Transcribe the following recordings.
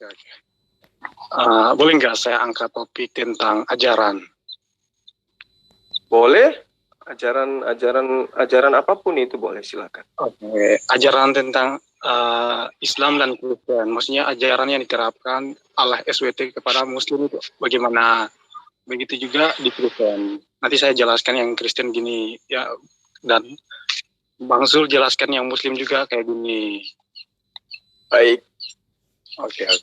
Oke, oke. Boleh nggak saya angkat topik tentang ajaran? Boleh. Ajaran apapun itu boleh, silakan. Oke. Ajaran tentang Islam dan Kristen. Maksudnya ajaran yang diterapkan oleh SWT kepada Muslim itu bagaimana? Begitu juga di Kristen. Nanti saya jelaskan yang Kristen gini ya, dan Bang Zul jelaskan yang Muslim juga kayak gini. Baik. Oke, oke.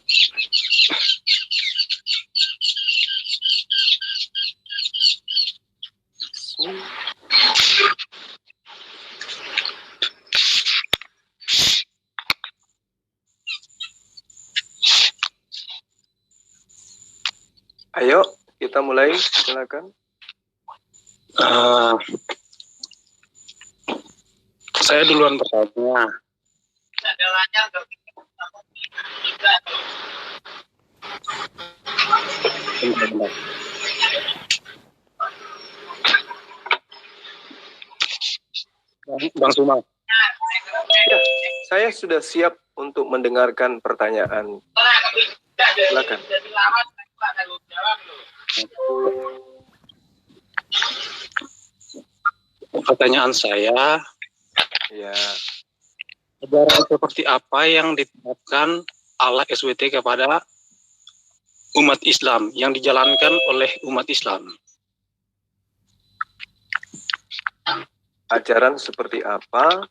Ayo, kita mulai, silakan. Saya duluan bertanya. Bang Suma. Ya, saya sudah siap untuk mendengarkan pertanyaan. Silakan. Pertanyaan saya, Ya, ajaran seperti apa yang diterapkan oleh SWT kepada umat Islam, yang dijalankan oleh umat Islam? ajaran seperti apa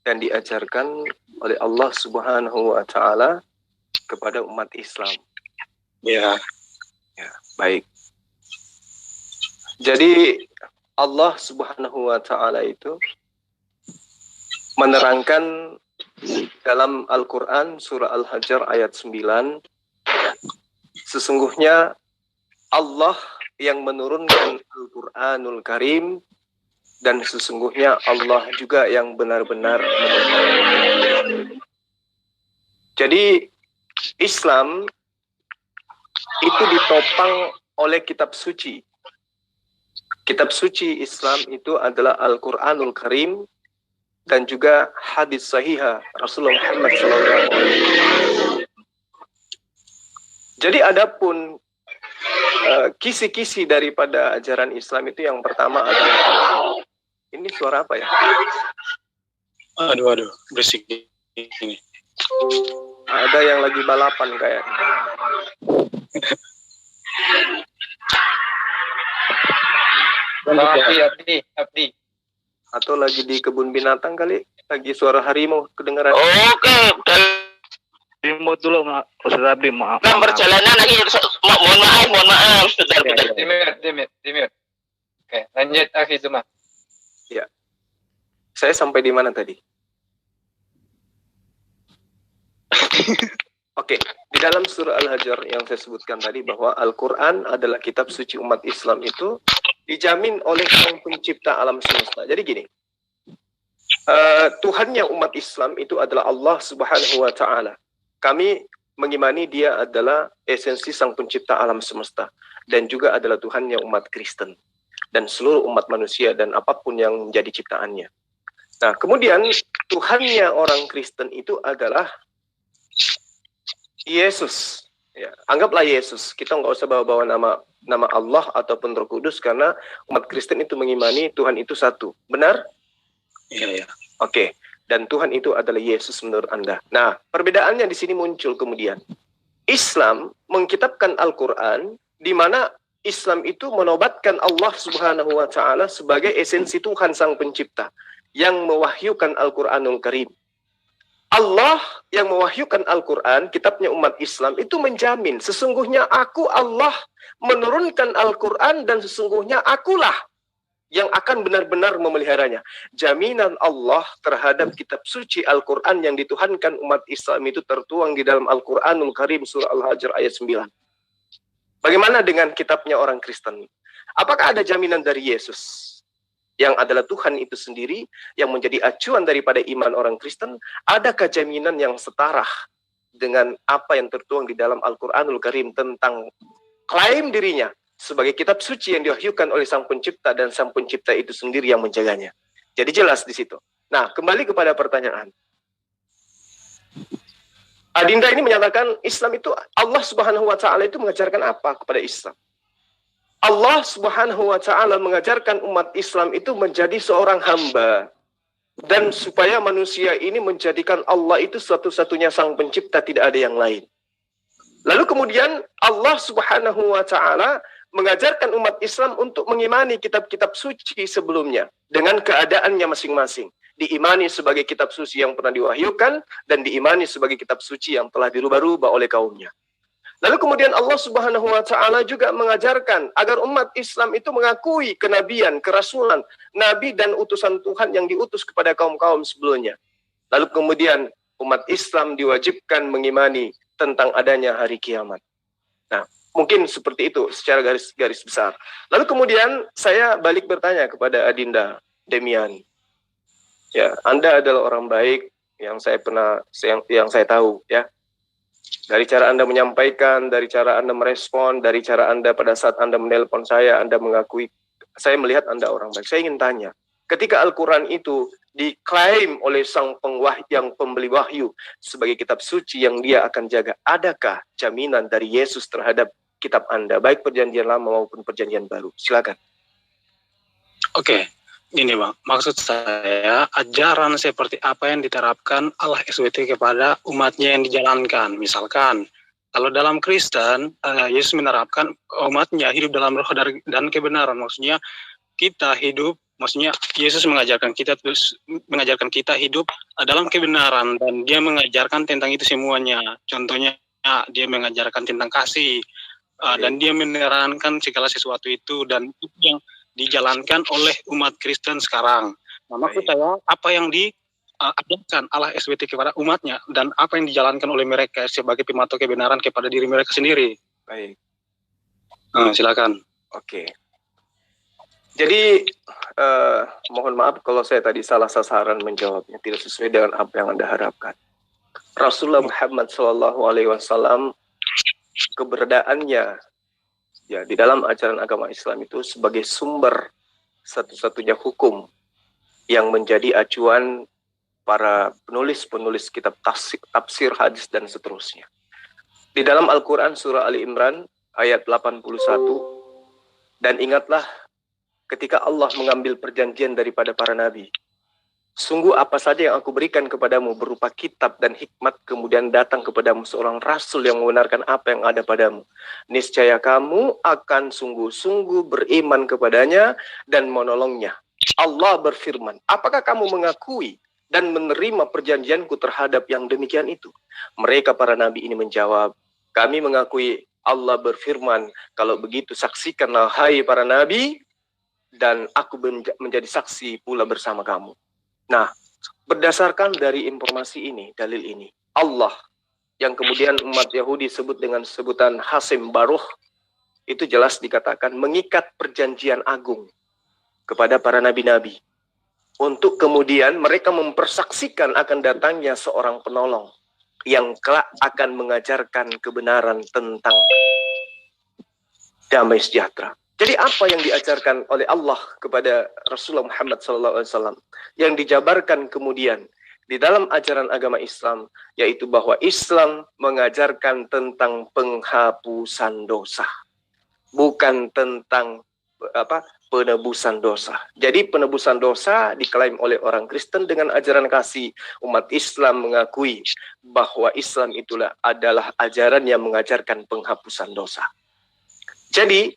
yang diajarkan oleh Allah Subhanahu wa Ta'ala kepada umat Islam? Ya. Ya, baik. Jadi Allah Subhanahu wa Ta'ala itu menerangkan dalam Al-Quran surah Al-Hajar ayat 9, sesungguhnya Allah yang menurunkan Al-Quranul Karim, dan sesungguhnya Allah juga yang benar-benar menurunkan. Jadi Islam itu ditopang oleh kitab suci. Kitab suci Islam itu adalah Al-Quranul Karim dan juga hadis sahihah Rasulullah Muhammad SAW. Jadi adapun kisi-kisi daripada ajaran Islam itu yang pertama adalah, ini suara apa ya? Aduh, berisik ini. Ada yang lagi balapan kayaknya. Abdi. Atau lagi di kebun binatang kali, lagi suara harimau kedengaran. Oke, dan Remote dulu, Ustaz Abdi, maaf. perjalanan lagi, mohon maaf, Ustaz. Dimir. Oke, lanjut akhi Zuma. Ya. Saya sampai di mana tadi? Oke, di dalam surah Al-Hajar yang saya sebutkan tadi bahwa Al-Quran adalah kitab suci umat Islam itu dijamin oleh Sang Pencipta alam semesta. Jadi gini, Tuhannya umat Islam itu adalah Allah Subhanahu wa Ta'ala. Kami mengimani Dia adalah esensi Sang Pencipta alam semesta dan juga adalah Tuhannya umat Kristen dan seluruh umat manusia dan apapun yang menjadi ciptaannya. Nah, kemudian Tuhannya orang Kristen itu adalah Yesus. Ya, anggaplah Yesus. Kita nggak usah bawa-bawa nama Allah ataupun Roh Kudus karena umat Kristen itu mengimani Tuhan itu satu. Benar? Iya. Oke. Dan Tuhan itu adalah Yesus menurut Anda. Nah, perbedaannya di sini muncul kemudian. Islam mengkitabkan Al-Quran di mana Islam itu menobatkan Allah Subhanahu wa Ta'ala sebagai esensi Tuhan Sang Pencipta yang mewahyukan Al-Quranul Karim. Allah yang mewahyukan Al-Quran, kitabnya umat Islam, itu menjamin sesungguhnya aku Allah menurunkan Al-Quran dan sesungguhnya akulah yang akan benar-benar memeliharanya. Jaminan Allah terhadap kitab suci Al-Quran yang dituhankan umat Islam itu tertuang di dalam Al-Quranul Karim surah Al-Hajar ayat 9. Bagaimana dengan kitabnya orang Kristen? Apakah ada jaminan dari Yesus yang adalah Tuhan itu sendiri, yang menjadi acuan daripada iman orang Kristen? Adakah jaminan yang setara dengan apa yang tertuang di dalam Al-Quranul Karim tentang klaim dirinya sebagai kitab suci yang diwahyukan oleh Sang Pencipta dan Sang Pencipta itu sendiri yang menjaganya? Jadi jelas di situ. Nah, kembali kepada pertanyaan. Adinda ini menyatakan Islam itu, Allah Subhanahu wa Ta'ala itu mengajarkan apa kepada Islam? Allah Subhanahu wa Ta'ala mengajarkan umat Islam itu menjadi seorang hamba, dan supaya manusia ini menjadikan Allah itu satu-satunya sang pencipta, tidak ada yang lain. Lalu kemudian Allah Subhanahu wa Ta'ala mengajarkan umat Islam untuk mengimani kitab-kitab suci sebelumnya dengan keadaannya masing-masing. Diimani sebagai kitab suci yang pernah diwahyukan, dan diimani sebagai kitab suci yang telah dirubah-rubah oleh kaumnya. Lalu kemudian Allah Subhanahu wa Ta'ala juga mengajarkan agar umat Islam itu mengakui kenabian, kerasulan, nabi dan utusan Tuhan yang diutus kepada kaum-kaum sebelumnya. Lalu kemudian umat Islam diwajibkan mengimani tentang adanya hari kiamat. Nah, mungkin seperti itu secara garis besar. Lalu kemudian saya balik bertanya kepada Adinda Demian. Ya, Anda adalah orang baik yang saya tahu, ya. Dari cara Anda menyampaikan, dari cara Anda merespon, dari cara Anda pada saat Anda menelpon saya, Anda mengakui, saya melihat Anda orang baik. Saya ingin tanya, ketika Al-Quran itu diklaim oleh sang yang pembeli wahyu sebagai kitab suci yang dia akan jaga, adakah jaminan dari Yesus terhadap kitab Anda, baik perjanjian lama maupun perjanjian baru? Silakan. Oke. Gini Bang, maksud saya ajaran seperti apa yang diterapkan Allah SWT kepada umatnya yang dijalankan. Misalkan, kalau dalam Kristen, Yesus menerapkan umatnya hidup dalam roh dan kebenaran. Maksudnya kita hidup, maksudnya Yesus mengajarkan kita hidup dalam kebenaran, dan dia mengajarkan tentang itu semuanya. Contohnya, dia mengajarkan tentang kasih, dan dia menerangkan segala sesuatu itu, dan itu yang dijalankan oleh umat Kristen sekarang. Nah, maksud saya apa yang diajarkan Allah SWT kepada umatnya dan apa yang dijalankan oleh mereka sebagai pemantau kebenaran kepada diri mereka sendiri. Baik. Silakan. Oke. Jadi mohon maaf kalau saya tadi salah sasaran menjawabnya, tidak sesuai dengan apa yang Anda harapkan. Rasulullah Muhammad SAW, keberadaannya ya di dalam ajaran agama Islam itu sebagai sumber satu-satunya hukum yang menjadi acuan para penulis-penulis kitab tafsir, hadis, dan seterusnya. Di dalam Al-Quran surah Ali Imran ayat 81, dan ingatlah ketika Allah mengambil perjanjian daripada para nabi. Sungguh apa saja yang aku berikan kepadamu berupa kitab dan hikmat, kemudian datang kepadamu seorang rasul yang membenarkan apa yang ada padamu. Niscaya kamu akan sungguh-sungguh beriman kepadanya dan menolongnya. Allah berfirman, apakah kamu mengakui dan menerima perjanjianku terhadap yang demikian itu? Mereka para nabi ini menjawab, kami mengakui. Allah berfirman, kalau begitu saksikanlah hai para nabi, dan aku menjadi saksi pula bersama kamu. Nah, berdasarkan dari informasi ini, dalil ini, Allah yang kemudian umat Yahudi sebut dengan sebutan Hasim Baruch, itu jelas dikatakan mengikat perjanjian agung kepada para nabi-nabi, untuk kemudian mereka mempersaksikan akan datangnya seorang penolong yang kelak akan mengajarkan kebenaran tentang damai sejahtera. Jadi apa yang diajarkan oleh Allah kepada Rasulullah Muhammad SAW yang dijabarkan kemudian di dalam ajaran agama Islam, yaitu bahwa Islam mengajarkan tentang penghapusan dosa, bukan tentang penebusan dosa. Jadi penebusan dosa diklaim oleh orang Kristen dengan ajaran kasih. Umat Islam mengakui bahwa Islam itulah adalah ajaran yang mengajarkan penghapusan dosa. Jadi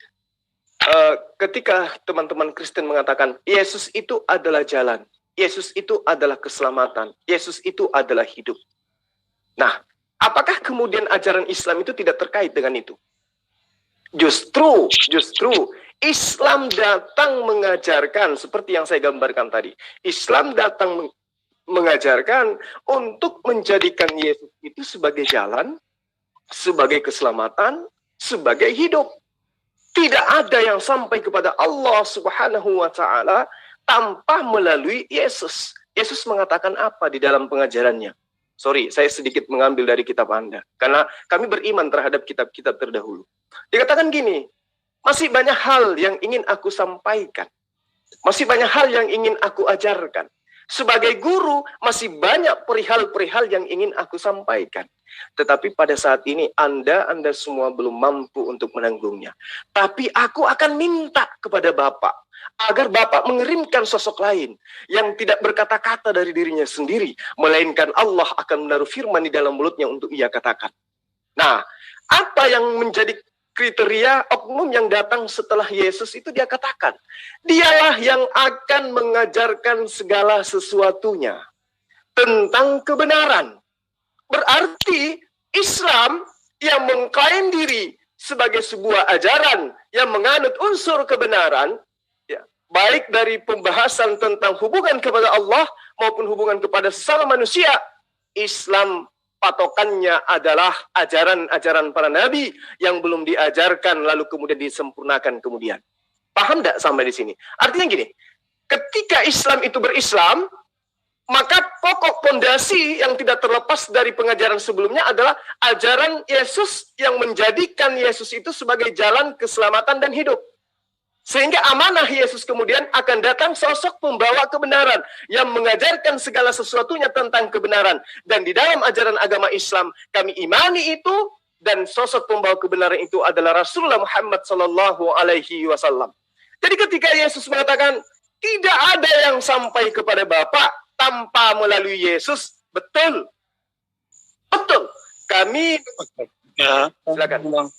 ketika teman-teman Kristen mengatakan Yesus itu adalah jalan, Yesus itu adalah keselamatan, Yesus itu adalah hidup. Nah, apakah kemudian ajaran Islam itu tidak terkait dengan itu? Justru Islam datang mengajarkan seperti yang saya gambarkan tadi. Islam datang mengajarkan untuk menjadikan Yesus itu sebagai jalan, sebagai keselamatan, sebagai hidup. Tidak ada yang sampai kepada Allah Subhanahu wa Ta'ala tanpa melalui Yesus. Yesus mengatakan apa di dalam pengajarannya? Sorry, saya sedikit mengambil dari kitab Anda, karena kami beriman terhadap kitab-kitab terdahulu. Dikatakan gini, masih banyak hal yang ingin aku sampaikan, masih banyak hal yang ingin aku ajarkan, sebagai guru masih banyak perihal-perihal yang ingin aku sampaikan. Tetapi pada saat ini Anda semua belum mampu untuk menanggungnya. Tapi aku akan minta kepada Bapak agar Bapak mengirimkan sosok lain yang tidak berkata-kata dari dirinya sendiri, melainkan Allah akan menaruh firman di dalam mulutnya untuk ia katakan. Nah, apa yang menjadi kriteria oknum yang datang setelah Yesus itu? Dia katakan, dialah yang akan mengajarkan segala sesuatunya tentang kebenaran. Berarti Islam yang mengklaim diri sebagai sebuah ajaran yang menganut unsur kebenaran, ya, baik dari pembahasan tentang hubungan kepada Allah maupun hubungan kepada sesama manusia, Islam patokannya adalah ajaran-ajaran para nabi yang belum diajarkan lalu kemudian disempurnakan kemudian. Paham tidak sampai di sini? Artinya gini, ketika Islam itu berislam, maka pokok pondasi yang tidak terlepas dari pengajaran sebelumnya adalah ajaran Yesus yang menjadikan Yesus itu sebagai jalan keselamatan dan hidup. Sehingga amanah Yesus kemudian akan datang sosok pembawa kebenaran yang mengajarkan segala sesuatunya tentang kebenaran. Dan di dalam ajaran agama Islam kami imani itu, dan sosok pembawa kebenaran itu adalah Rasulullah Muhammad SAW. Jadi ketika Yesus mengatakan tidak ada yang sampai kepada Bapa tanpa melalui Yesus, betul. Betul. Kami Ya, silakan.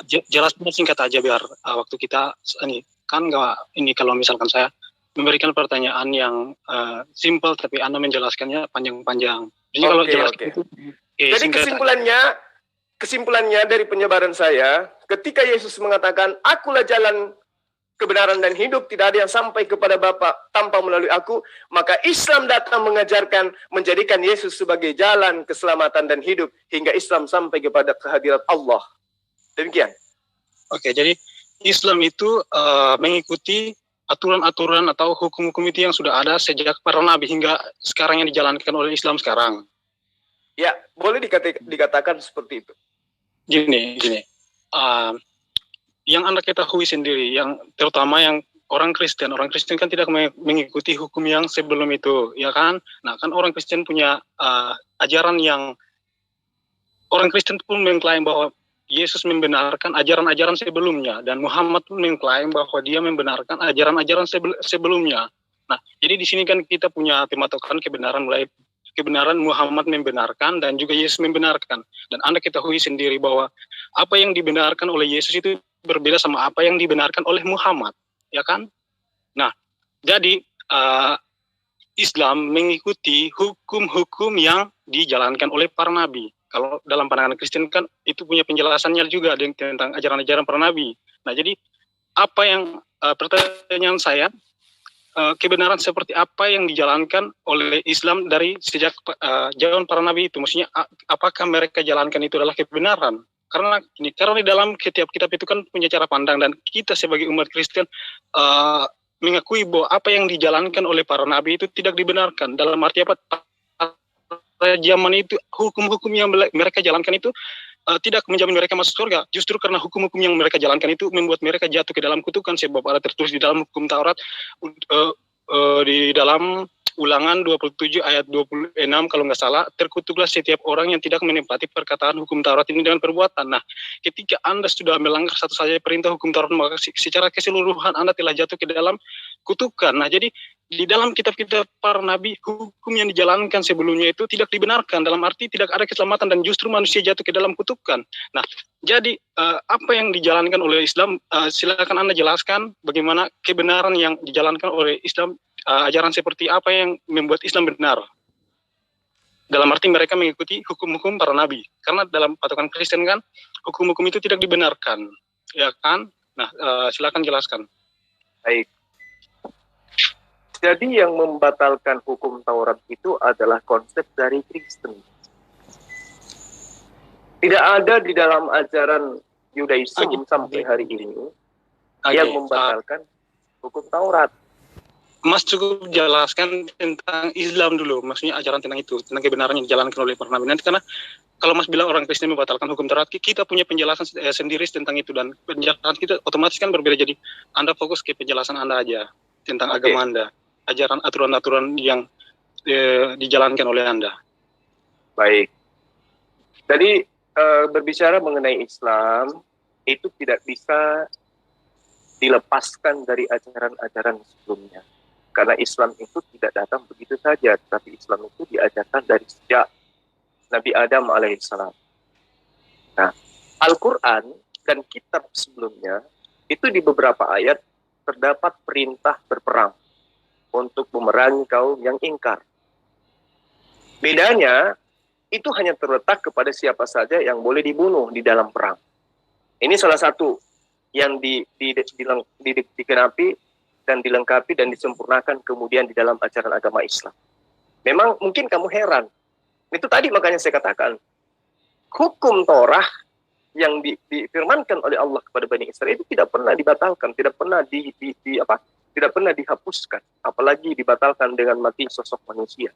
Jelasnya singkat aja biar waktu kita ini kan nggak ini kalau misalkan saya memberikan pertanyaan yang simple tapi Anda menjelaskannya panjang-panjang. Jadi kalau jelas itu, jadi kesimpulannya dari penyebaran saya, ketika Yesus mengatakan, akulah jalan kebenaran dan hidup, tidak ada yang sampai kepada Bapa tanpa melalui aku, maka Islam datang mengajarkan, menjadikan Yesus sebagai jalan keselamatan dan hidup, hingga Islam sampai kepada kehadirat Allah. Demikian. Oke, jadi Islam itu mengikuti aturan-aturan atau hukum-hukum itu yang sudah ada sejak para nabi hingga sekarang yang dijalankan oleh Islam sekarang. Ya, boleh dikatakan seperti itu. Gini. Yang Anda ketahui sendiri, yang terutama yang orang Kristen kan tidak mengikuti hukum yang sebelum itu, ya kan? Nah, kan orang Kristen punya ajaran yang orang Kristen pun mengklaim bahwa Yesus membenarkan ajaran-ajaran sebelumnya, dan Muhammad pun mengklaim bahwa dia membenarkan ajaran-ajaran sebelumnya. Nah, jadi di sini kan kita punya pematokan kebenaran, mulai kebenaran Muhammad membenarkan dan juga Yesus membenarkan. Dan Anda ketahui sendiri bahwa apa yang dibenarkan oleh Yesus itu berbeda sama apa yang dibenarkan oleh Muhammad, ya kan? Nah, jadi Islam mengikuti hukum-hukum yang dijalankan oleh para nabi. Kalau dalam pandangan Kristen kan itu punya penjelasannya juga tentang ajaran-ajaran para nabi. Nah, jadi apa yang pertanyaan saya, kebenaran seperti apa yang dijalankan oleh Islam dari sejak zaman para nabi itu? Maksudnya apakah mereka jalankan itu adalah kebenaran? Karena di dalam setiap kitab itu kan punya cara pandang, dan kita sebagai umat Kristen mengakui bahwa apa yang dijalankan oleh para nabi itu tidak dibenarkan. Dalam arti apa? Zaman itu hukum-hukum yang mereka jalankan itu tidak menjamin mereka masuk surga. Justru karena hukum-hukum yang mereka jalankan itu membuat mereka jatuh ke dalam kutukan, sebab ada tertulis di dalam hukum Taurat, di dalam Ulangan 27 ayat 26 kalau nggak salah, terkutuklah setiap orang yang tidak menepati perkataan hukum Taurat ini dengan perbuatan. Nah, ketika Anda sudah melanggar satu saja perintah hukum Taurat, maka secara keseluruhan Anda telah jatuh ke dalam kutukan. Nah, jadi di dalam kitab-kitab para nabi, hukum yang dijalankan sebelumnya itu tidak dibenarkan, dalam arti tidak ada keselamatan dan justru manusia jatuh ke dalam kutukan. Nah, jadi apa yang dijalankan oleh Islam, silakan Anda jelaskan bagaimana kebenaran yang dijalankan oleh Islam, ajaran seperti apa yang membuat Islam benar. Dalam arti mereka mengikuti hukum-hukum para nabi. Karena dalam patokan Kristen kan, hukum-hukum itu tidak dibenarkan. Ya kan? Nah, silakan jelaskan. Baik. Jadi yang membatalkan hukum Taurat itu adalah konsep dari Kristen. Tidak ada di dalam ajaran Yudaisme sampai hari ini yang membatalkan hukum Taurat. Mas cukup jelaskan tentang Islam dulu, maksudnya ajaran tentang itu, tentang kebenaran yang dijalankan oleh para nabi. Nanti karena kalau Mas bilang orang Kristen membatalkan hukum Taurat, kita punya penjelasan sendiri tentang itu, dan penjelasan kita otomatis kan berbeda. Jadi Anda fokus ke penjelasan Anda aja tentang agama Anda, ajaran aturan-aturan yang dijalankan oleh Anda. Baik. Jadi berbicara mengenai Islam itu tidak bisa dilepaskan dari ajaran-ajaran sebelumnya. Karena Islam itu tidak datang begitu saja, tapi Islam itu diajarkan dari sejak Nabi Adam alaihissalam. Nah, Al-Quran dan kitab sebelumnya itu di beberapa ayat terdapat perintah berperang untuk memerangi kaum yang ingkar. Bedanya itu hanya terletak kepada siapa saja yang boleh dibunuh di dalam perang. Ini salah satu yang dikenapi dan dilengkapi dan disempurnakan kemudian di dalam ajaran agama Islam. Memang mungkin kamu heran. Itu tadi makanya saya katakan, hukum Torah yang difirmankan oleh Allah kepada Bani Israel itu tidak pernah dibatalkan, tidak pernah tidak pernah dihapuskan, apalagi dibatalkan dengan mati sosok manusia.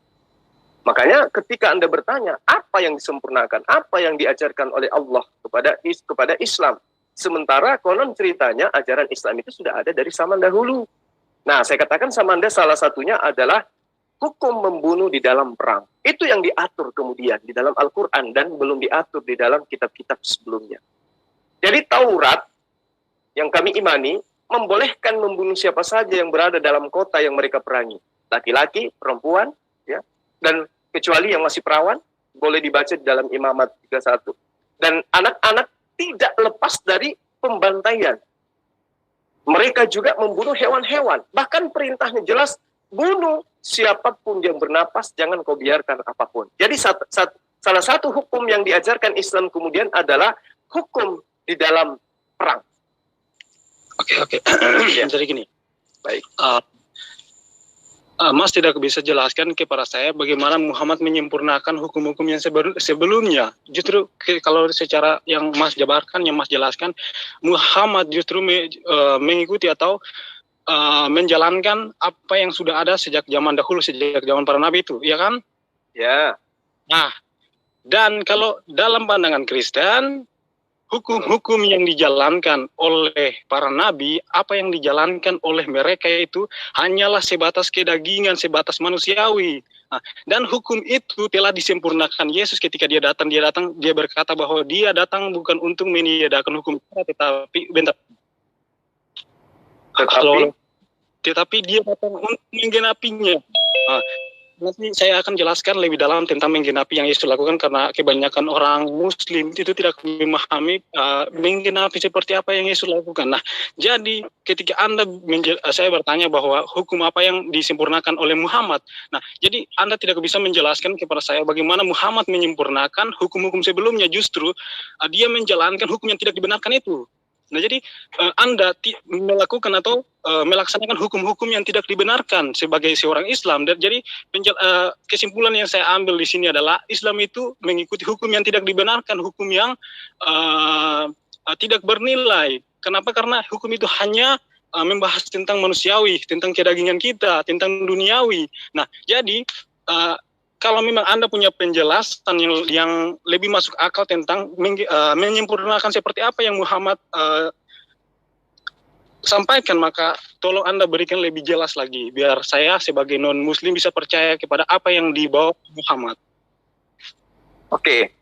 Makanya ketika Anda bertanya, apa yang disempurnakan, apa yang diajarkan oleh Allah kepada Islam, sementara konon ceritanya ajaran Islam itu sudah ada dari zaman dahulu. Nah, saya katakan sama Anda salah satunya adalah hukum membunuh di dalam perang. Itu yang diatur kemudian di dalam Al-Quran dan belum diatur di dalam kitab-kitab sebelumnya. Jadi Taurat yang kami imani membolehkan membunuh siapa saja yang berada dalam kota yang mereka perangi. Laki-laki, perempuan, ya, dan kecuali yang masih perawan, boleh dibaca di dalam Imamat 31. Dan anak-anak tidak lepas dari pembantaian. Mereka juga membunuh hewan-hewan. Bahkan perintahnya jelas, bunuh siapapun yang bernapas, jangan kau biarkan apapun. Jadi salah satu hukum yang diajarkan Islam kemudian adalah hukum di dalam perang. Oke. Ya. Jadi gini. Baik. Mas tidak bisa jelaskan kepada saya bagaimana Muhammad menyempurnakan hukum-hukum yang sebelumnya. Justru kalau secara yang Mas jabarkan, yang Mas jelaskan, Muhammad justru mengikuti atau menjalankan apa yang sudah ada sejak zaman dahulu, sejak zaman para nabi itu, ya kan? Ya. Nah, dan kalau dalam pandangan Kristen, hukum-hukum yang dijalankan oleh para nabi, apa yang dijalankan oleh mereka itu hanyalah sebatas kedagingan, sebatas manusiawi. Nah, dan hukum itu telah disempurnakan Yesus ketika dia datang, dia berkata bahwa dia datang bukan untuk meniadakan hukum, tetapi dia datang untuk menggenapinya. Nah, nanti saya akan jelaskan lebih dalam tentang menggenapi yang Yesus lakukan, karena kebanyakan orang Muslim itu tidak memahami menggenapi seperti apa yang Yesus lakukan. Nah, jadi ketika saya bertanya bahwa hukum apa yang disempurnakan oleh Muhammad, nah, jadi Anda tidak bisa menjelaskan kepada saya bagaimana Muhammad menyempurnakan hukum-hukum sebelumnya, justru dia menjalankan hukum yang tidak dibenarkan itu. Nah, jadi Anda melakukan atau melaksanakan hukum-hukum yang tidak dibenarkan sebagai seorang Islam. Dan jadi kesimpulan yang saya ambil di sini adalah Islam itu mengikuti hukum yang tidak dibenarkan, hukum yang tidak bernilai. Kenapa? Karena hukum itu hanya membahas tentang manusiawi, tentang kedagingan kita, tentang duniawi. Nah, jadi kalau memang Anda punya penjelasan yang lebih masuk akal tentang menyempurnakan seperti apa yang Muhammad sampaikan, maka tolong Anda berikan lebih jelas lagi, biar saya sebagai non-Muslim bisa percaya kepada apa yang dibawa Muhammad. Oke,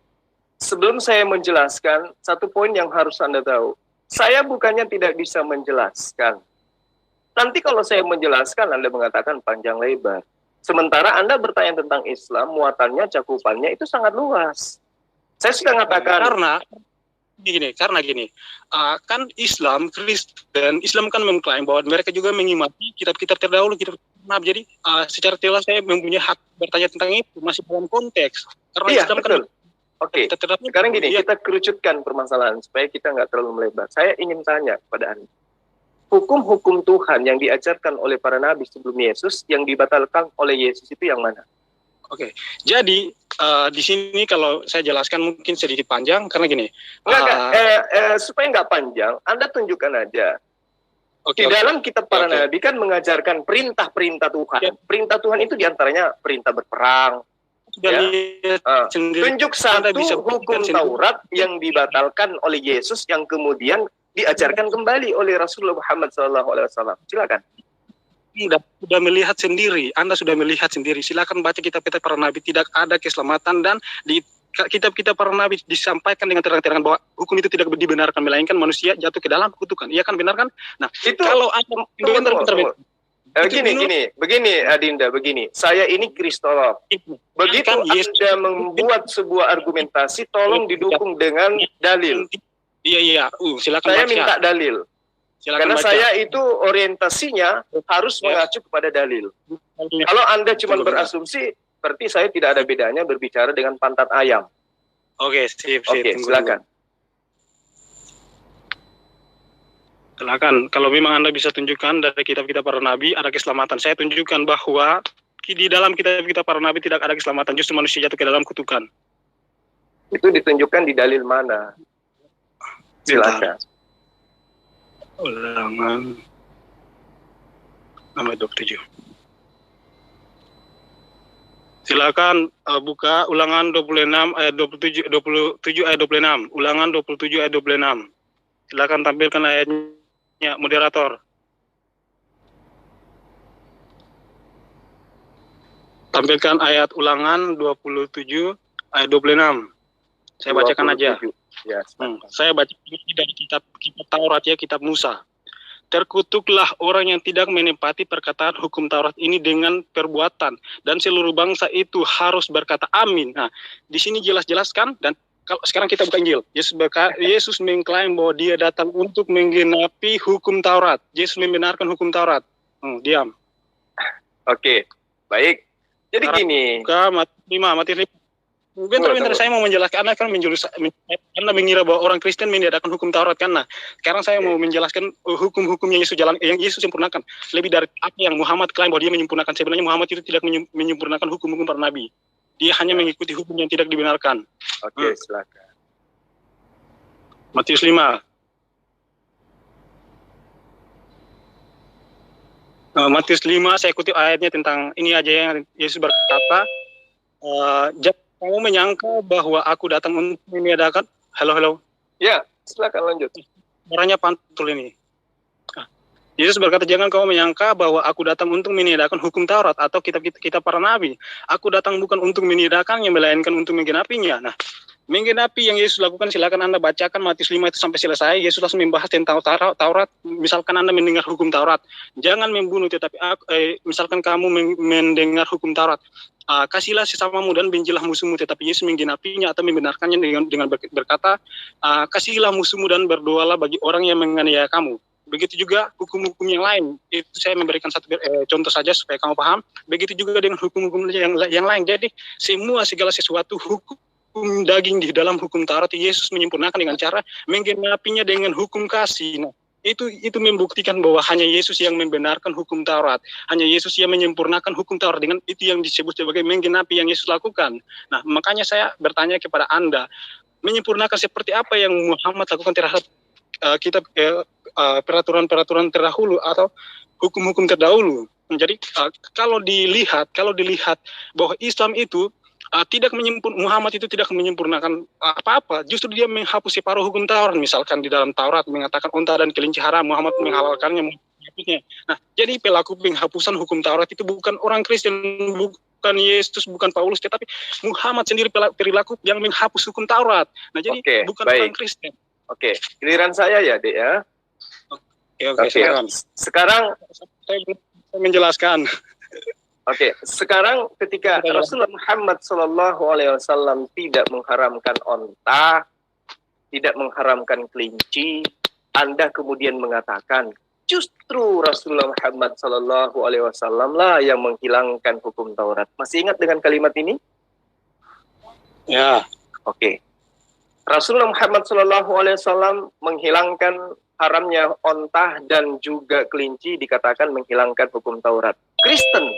sebelum saya menjelaskan, satu poin yang harus Anda tahu. Saya bukannya tidak bisa menjelaskan. Nanti kalau saya menjelaskan, Anda mengatakan panjang lebar. Sementara Anda bertanya tentang Islam, muatannya, cakupannya itu sangat luas. Saya sudah mengatakan karena gini, kan Islam kan mengklaim bahwa mereka juga mengimani kitab-kitab terdahulu, kitab Nabi. Jadi secara tegas saya mempunyai hak bertanya tentang itu, masih dalam konteks. Karena iya, Islam betul. Kan Oke, sekarang gini, kita kerucutkan permasalahan supaya kita nggak terlalu melebar. Saya ingin tanya kepada Anda. Hukum-hukum Tuhan yang diajarkan oleh para nabi sebelum Yesus, yang dibatalkan oleh Yesus itu yang mana? Oke, jadi di sini kalau saya jelaskan mungkin sedikit panjang, karena gini. Supaya nggak panjang, Anda tunjukkan aja. Di dalam kitab para nabi kan mengajarkan perintah-perintah Tuhan. Ya. Perintah Tuhan itu diantaranya perintah berperang. Ya. Tunjuk satu hukum Taurat yang dibatalkan oleh Yesus, yang kemudian diajarkan kembali oleh Rasulullah Muhammad SAW. Silakan. sudah melihat sendiri. Anda sudah melihat sendiri. Silakan baca kitab-kitab para nabi. Tidak ada keselamatan, dan di kitab-kitab para nabi disampaikan dengan terang-terangan bahwa hukum itu tidak dibenarkan, melainkan manusia jatuh ke dalam kutukan. Iya kan, benar kan? Nah, Itu kalau Anda begini Adinda, begini. Saya ini kristolog. Begitu kan, Anda membuat sebuah argumentasi, tolong didukung dengan dalil. Iya. Silakan Saya baca. minta dalil. Silakan Karena baca. saya itu orientasinya harus mengacu kepada dalil. Kalau Anda cuma berasumsi, berarti saya tidak ada bedanya berbicara dengan pantat ayam. Oke, sip. Oke, Tunggu silakan. dulu. Silakan. Kalau memang Anda bisa tunjukkan dari kitab-kitab para nabi ada keselamatan, saya tunjukkan bahwa di dalam kitab-kitab para nabi tidak ada keselamatan, justru manusia jatuh ke dalam kutukan. Itu ditunjukkan di dalil mana? Silakan. Ulangan nomor 27. Silakan buka ulangan 26 ayat 27 ayat 26. Ulangan 27 ayat 26. Silakan tampilkan ayatnya, moderator. Tampilkan ayat ulangan 27 ayat 26. Saya bacakan aja. Ya, Saya baca ini dari kitab Taurat, ya, kitab Musa. Terkutuklah orang yang tidak menepati perkataan hukum Taurat ini dengan perbuatan, dan seluruh bangsa itu harus berkata amin. Nah, di sini jelas-jelaskan, dan kalau sekarang kita buka Injil. Yesus mengklaim bahwa dia datang untuk menggenapi hukum Taurat. Yesus membenarkan hukum Taurat. Diam. Oke, baik. Jadi gini. Buka Matius 5. Bentar, saya mau menjelaskan. Anda mengira bahwa orang Kristen meniadakan hukum Taurat, kan? Nah, sekarang saya mau menjelaskan hukum-hukum yang Yesus sempurnakan. Lebih dari apa yang Muhammad klaim bahwa dia menyempurnakan. Sebenarnya Muhammad itu tidak menyempurnakan hukum-hukum para nabi. Dia hanya mengikuti hukum yang tidak dibenarkan. Oke, silakan. Matius 5. Matius 5, saya kutip ayatnya tentang ini aja yang Yesus berkata, kamu menyangka bahwa aku datang untuk meniadakan. Halo. Ya, silakan lanjut. Suaranya pantul ini. Yesus berkata, jangan kamu menyangka bahwa aku datang untuk meniadakan hukum Taurat atau kitab para nabi. Aku datang bukan untuk meniadakannya, melainkan untuk menggenapinya. Nah, menggenapi yang Yesus lakukan, silakan Anda bacakan Matius 5 itu sampai selesai. Yesus langsung membahas tentang Taurat. Misalkan Anda mendengar hukum Taurat, jangan membunuh, tetapi misalkan kamu mendengar hukum Taurat, kasihlah sesamamu dan bencilah musuhmu. Tetapi Yesus menggenapinya atau membenarkannya dengan berkata, kasihlah musuhmu dan berdoalah bagi orang yang menganiaya kamu. Begitu juga hukum-hukum yang lain. Itu saya memberikan satu contoh saja supaya kamu paham. Begitu juga dengan hukum-hukum yang lain. Jadi segala sesuatu hukum daging di dalam hukum Taurat, Yesus menyempurnakan dengan cara menggenapinya dengan hukum kasih. Nah, itu membuktikan bahwa hanya Yesus yang membenarkan hukum Taurat. Hanya Yesus yang menyempurnakan hukum Taurat, dengan itu yang disebut sebagai menggenapi yang Yesus lakukan. Nah, makanya saya bertanya kepada Anda, menyempurnakan seperti apa yang Muhammad lakukan terhadap peraturan-peraturan terdahulu atau hukum-hukum terdahulu. Jadi kalau dilihat bahwa Islam itu Muhammad itu tidak menyempurnakan apa-apa, justru dia menghapus separuh hukum Taurat. Misalkan di dalam Taurat mengatakan unta dan kelinci haram, Muhammad menghalalkannya, menghapusnya. Nah, jadi pelaku penghapusan hukum Taurat itu bukan orang Kristen, bukan Yesus, bukan Paulus, tetapi Muhammad sendiri perilaku yang menghapus hukum Taurat. Nah, jadi bukan orang Kristen. Oke, giliran saya ya, Dek, ya. Oke. Sekarang saya menjelaskan. Oke, sekarang ketika Rasulullah Muhammad SAW tidak mengharamkan onta, tidak mengharamkan kelinci, Anda kemudian mengatakan justru Rasulullah Muhammad SAW lah yang menghilangkan hukum Taurat. Masih ingat dengan kalimat ini? Ya. Oke. Rasulullah Muhammad SAW menghilangkan haramnya onta dan juga kelinci, dikatakan menghilangkan hukum Taurat. Kristen,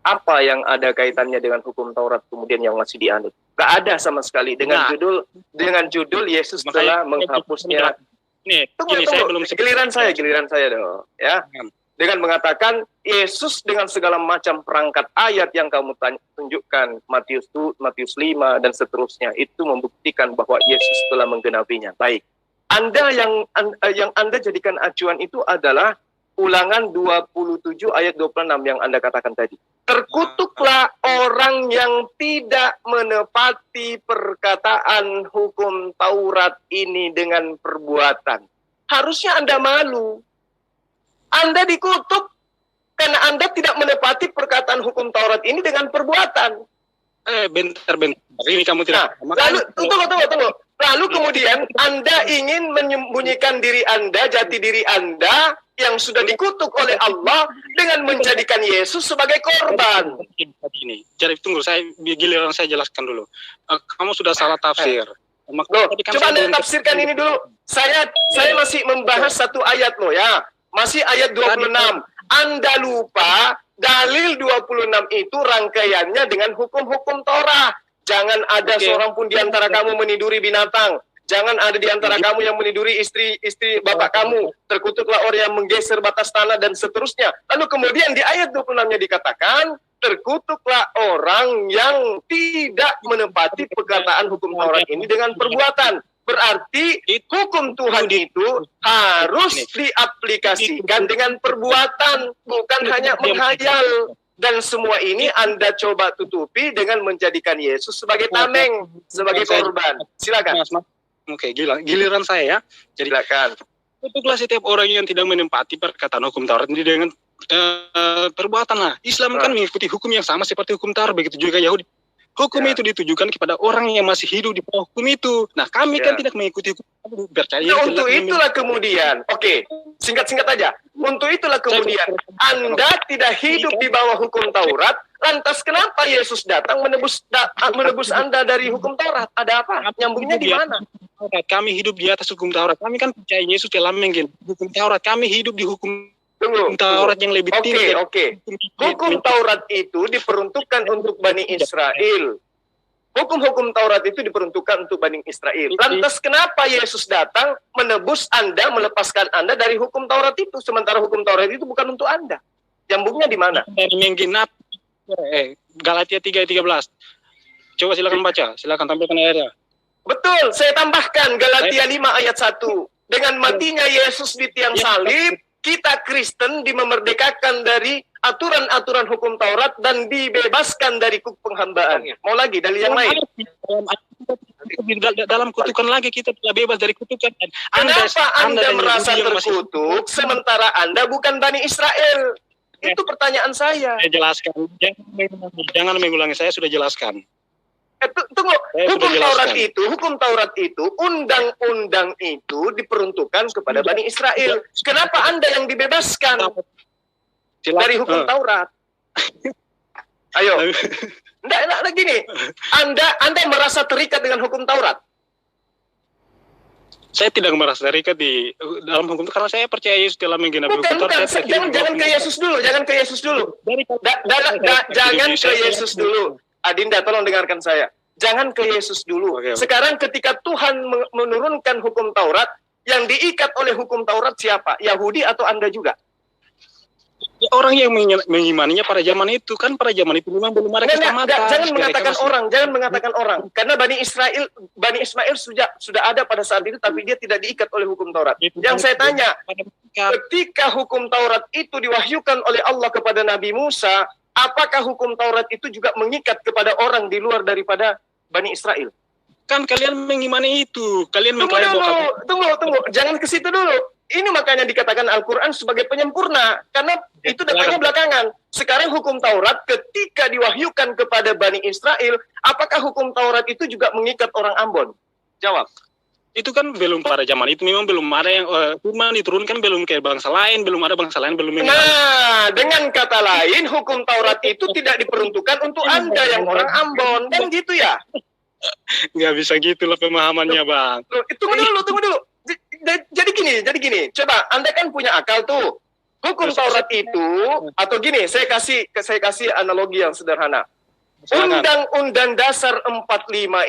apa yang ada kaitannya dengan hukum Taurat kemudian yang masih dianut? Gak ada sama sekali. Dengan judul Yesus telah menghapusnya. Tunggu. Giliran saya dong. Ya. Dengan mengatakan Yesus dengan segala macam perangkat ayat yang kamu tunjukkan, Matius 5 dan seterusnya, itu membuktikan bahwa Yesus telah menggenapinya. Baik. Anda yang Anda jadikan acuan itu adalah Ulangan 27 ayat 26 yang Anda katakan tadi. Terkutuklah orang yang tidak menepati perkataan hukum Taurat ini dengan perbuatan. Harusnya Anda malu. Anda dikutuk karena Anda tidak menepati perkataan hukum Taurat ini dengan perbuatan. Bentar. Ini kamu tidak. Lalu, tunggu. Lalu kemudian Anda ingin menyembunyikan diri Anda, jati diri Anda yang sudah dikutuk oleh Allah dengan menjadikan Yesus sebagai korban. Jadi tunggu, giliran saya jelaskan dulu. Kamu sudah salah tafsir. Loh, coba Anda tafsirkan ini dulu. Saya masih membahas satu ayat loh ya. Masih ayat 26. Anda lupa dalil 26 itu rangkaiannya dengan hukum-hukum Torah. Jangan ada seorang pun di antara kamu meniduri binatang. Jangan ada di antara kamu yang meniduri istri bapak kamu. Terkutuklah orang yang menggeser batas tanah dan seterusnya. Lalu kemudian di ayat 26-nya dikatakan, terkutuklah orang yang tidak menepati perkataan hukum Taurat ini dengan perbuatan. Berarti hukum Tuhan itu harus diaplikasikan dengan perbuatan, bukan hanya menghayal. Dan semua ini Anda coba tutupi dengan menjadikan Yesus sebagai tameng, sebagai korban. Silakan. Oke, giliran saya ya. Jadi Silakan. Kutuklah setiap orang yang tidak menempati perkataan hukum Taurat ini dengan perbuatan lah. Islam kan mengikuti hukum yang sama seperti hukum Taurat, begitu juga Yahudi. Hukum itu ditujukan kepada orang yang masih hidup di bawah hukum itu. Nah, kami kan tidak mengikuti hukum, percaya. Nah, untuk itulah kemudian, oke, singkat-singkat aja. Untuk itulah kemudian, Anda tidak hidup di bawah hukum Taurat, lantas kenapa Yesus datang menebus Anda dari hukum Taurat? Ada apa? Nyambungnya di mana? Kami hidup di atas hukum Taurat. Kami kan percaya Yesus telah menggil hukum Taurat. Kami hidup di hukum Taurat yang lebih tinggi. Oke. Hukum Taurat itu diperuntukkan untuk Bani Israel. Hukum-hukum Taurat itu diperuntukkan untuk Bani Israel. Lantas kenapa Yesus datang menebus Anda, melepaskan Anda dari hukum Taurat itu, sementara hukum Taurat itu bukan untuk Anda? Nyambungnya di mana? Dari menggenap Galatia 3:13. Coba silakan baca, silakan tampilkan ayatnya. Betul, saya tambahkan Galatia 5 ayat 1. Dengan matinya Yesus di tiang salib, kita Kristen dimerdekakan dari aturan-aturan hukum Taurat dan dibebaskan dari penghambaan. Mau lagi dalil yang lain? Dalam kutukan lagi kita telah bebas dari kutukan. Kenapa Anda merasa terkutuk sementara Anda bukan Bani Israel? Itu pertanyaan saya. Saya jelaskan. Jangan mengulangi, saya sudah jelaskan. Tunggu, hukum Taurat itu, undang-undang itu diperuntukkan kepada Bani Israel. Kenapa Anda yang dibebaskan dari hukum Taurat? Ayo. Nggak gini. Anda merasa terikat dengan hukum Taurat? Saya tidak merasa terikat di dalam hukum karena saya percaya Yesus telah menggenapi hukum Taurat. Jangan ke Yesus dulu. Jangan ke Yesus dulu. Adinda, tolong dengarkan saya. Jangan ke Yesus dulu. Sekarang ketika Tuhan menurunkan hukum Taurat, yang diikat oleh hukum Taurat siapa? Yahudi atau Anda juga? Orang yang mengimaninya pada zaman itu, kan pada zaman itu memang belum ada keselamatan. Jangan mengatakan orang. Karena Bani Ismail sudah ada pada saat itu, tapi dia tidak diikat oleh hukum Taurat. Yang saya tanya, ketika hukum Taurat itu diwahyukan oleh Allah kepada Nabi Musa, apakah hukum Taurat itu juga mengikat kepada orang di luar daripada Bani Israel? Kan kalian mengimani itu. Kalian Tunggu. Jangan ke situ dulu. Ini makanya dikatakan Al-Quran sebagai penyempurna. Karena itu datangnya belakangan. Sekarang hukum Taurat ketika diwahyukan kepada Bani Israel, apakah hukum Taurat itu juga mengikat orang Ambon? Jawab. Itu kan belum pada zaman itu, memang belum ada yang firman diturunkan, belum ke bangsa lain, belum ada bangsa lain, belum mengimani. Nah, dengan kata lain, hukum Taurat itu tidak diperuntukkan untuk Anda yang orang Ambon. Kan gitu ya? Nggak bisa gitu lah pemahamannya, Bang. Tunggu dulu. Jadi gini. Coba, Anda kan punya akal tuh. Hukum Taurat itu, atau gini, saya kasih analogi yang sederhana. Undang-Undang Dasar 45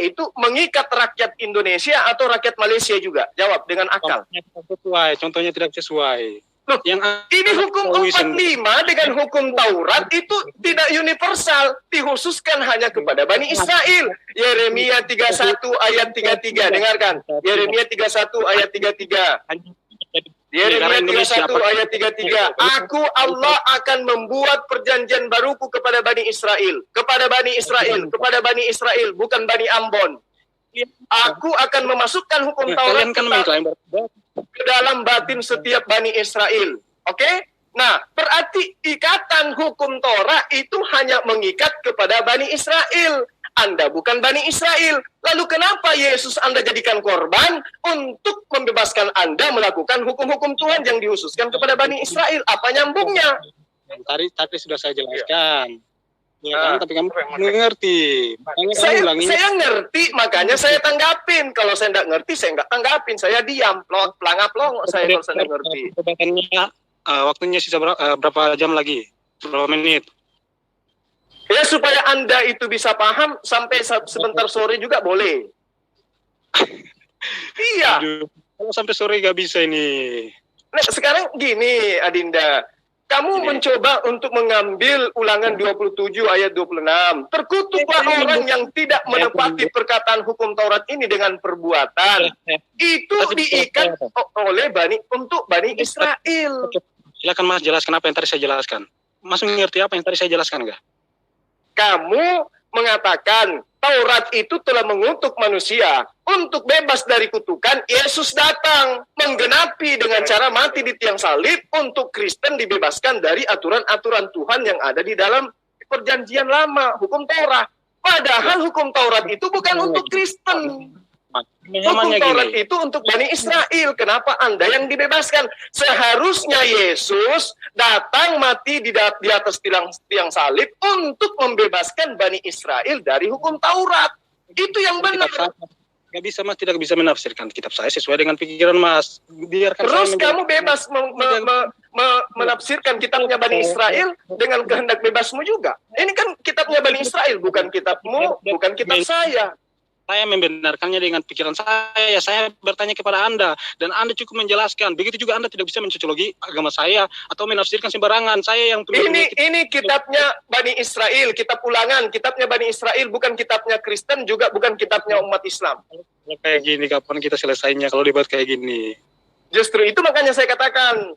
itu mengikat rakyat Indonesia atau rakyat Malaysia juga? Jawab dengan akal. Contohnya tidak sesuai. Loh, ini hukum 45 dengan hukum Taurat itu tidak universal, dikhususkan hanya kepada Bani Israel. Yeremia 31 ayat 33, dengarkan. Yeremia 31 ayat 33. Yeremia Indonesia 31 ayat 33. Aku Allah akan membuat perjanjian baruku kepada Bani Israel. Kepada Bani Israel. Kepada Bani Israel. Bukan Bani Ambon. Aku akan memasukkan hukum Taurat Kalian kan mengklaim ke dalam batin setiap Bani Israel. Oke? Nah, berarti ikatan hukum Taurat itu hanya mengikat kepada Bani Israel. Anda bukan Bani Israel. Lalu kenapa Yesus Anda jadikan korban untuk membebaskan Anda melakukan hukum-hukum Tuhan yang dihususkan kepada Bani Israel? Apa nyambungnya? Tadi sudah saya jelaskan. Ya kan, tapi kamu mengerti. Makanya kamu Saya ulanginya. ngerti, makanya saya tanggapin. Kalau saya nggak ngerti, saya nggak tanggapin. Saya diam, pelangap-pelong saya kalau saya nggak ngerti. Perdebatannya, waktunya sisa berapa jam lagi? Berapa menit? Ya, supaya Anda itu bisa paham, sampai sebentar sore juga boleh. Iya. Aduh, kalau sampai sore gak bisa ini. Nah, sekarang gini, Adinda. Kamu mencoba untuk mengambil Ulangan 27 ayat 26. Terkutuklah orang yang tidak menepati perkataan hukum Taurat ini dengan perbuatan. Itu diikat oleh untuk Bani Israel. Silakan Mas jelaskan apa yang tadi saya jelaskan. Mas mengerti apa yang tadi saya jelaskan enggak? Kamu mengatakan Taurat itu telah mengutuk manusia untuk bebas dari kutukan. Yesus datang menggenapi dengan cara mati di tiang salib untuk Kristen dibebaskan dari aturan-aturan Tuhan yang ada di dalam perjanjian lama, hukum Taurat. Padahal hukum Taurat itu bukan untuk Kristen. Hukum Taurat itu untuk Bani Israel. Kenapa Anda yang dibebaskan? Seharusnya Yesus datang mati di atas tiang salib untuk membebaskan Bani Israel dari hukum Taurat. Itu yang benar. Gak bisa Mas, tidak bisa menafsirkan kitab saya sesuai dengan pikiran Mas. Biarkan Terus saya kamu bebas menafsirkan kitabnya Bani Israel dengan kehendak bebasmu juga. Ini kan kitabnya Bani Israel, bukan kitabmu, bukan kitab saya. Saya membenarkannya dengan pikiran saya. Saya bertanya kepada Anda dan Anda cukup menjelaskan. Begitu juga Anda tidak bisa mencocologi agama saya atau menafsirkan sembarangan. Saya yang ini kitabnya Bani Israel, kitab Ulangan, kitabnya Bani Israel, bukan kitabnya Kristen, juga bukan kitabnya umat Islam. Kayak gini, kapan kita selesainya kalau debat kayak gini? Justru itu makanya saya katakan,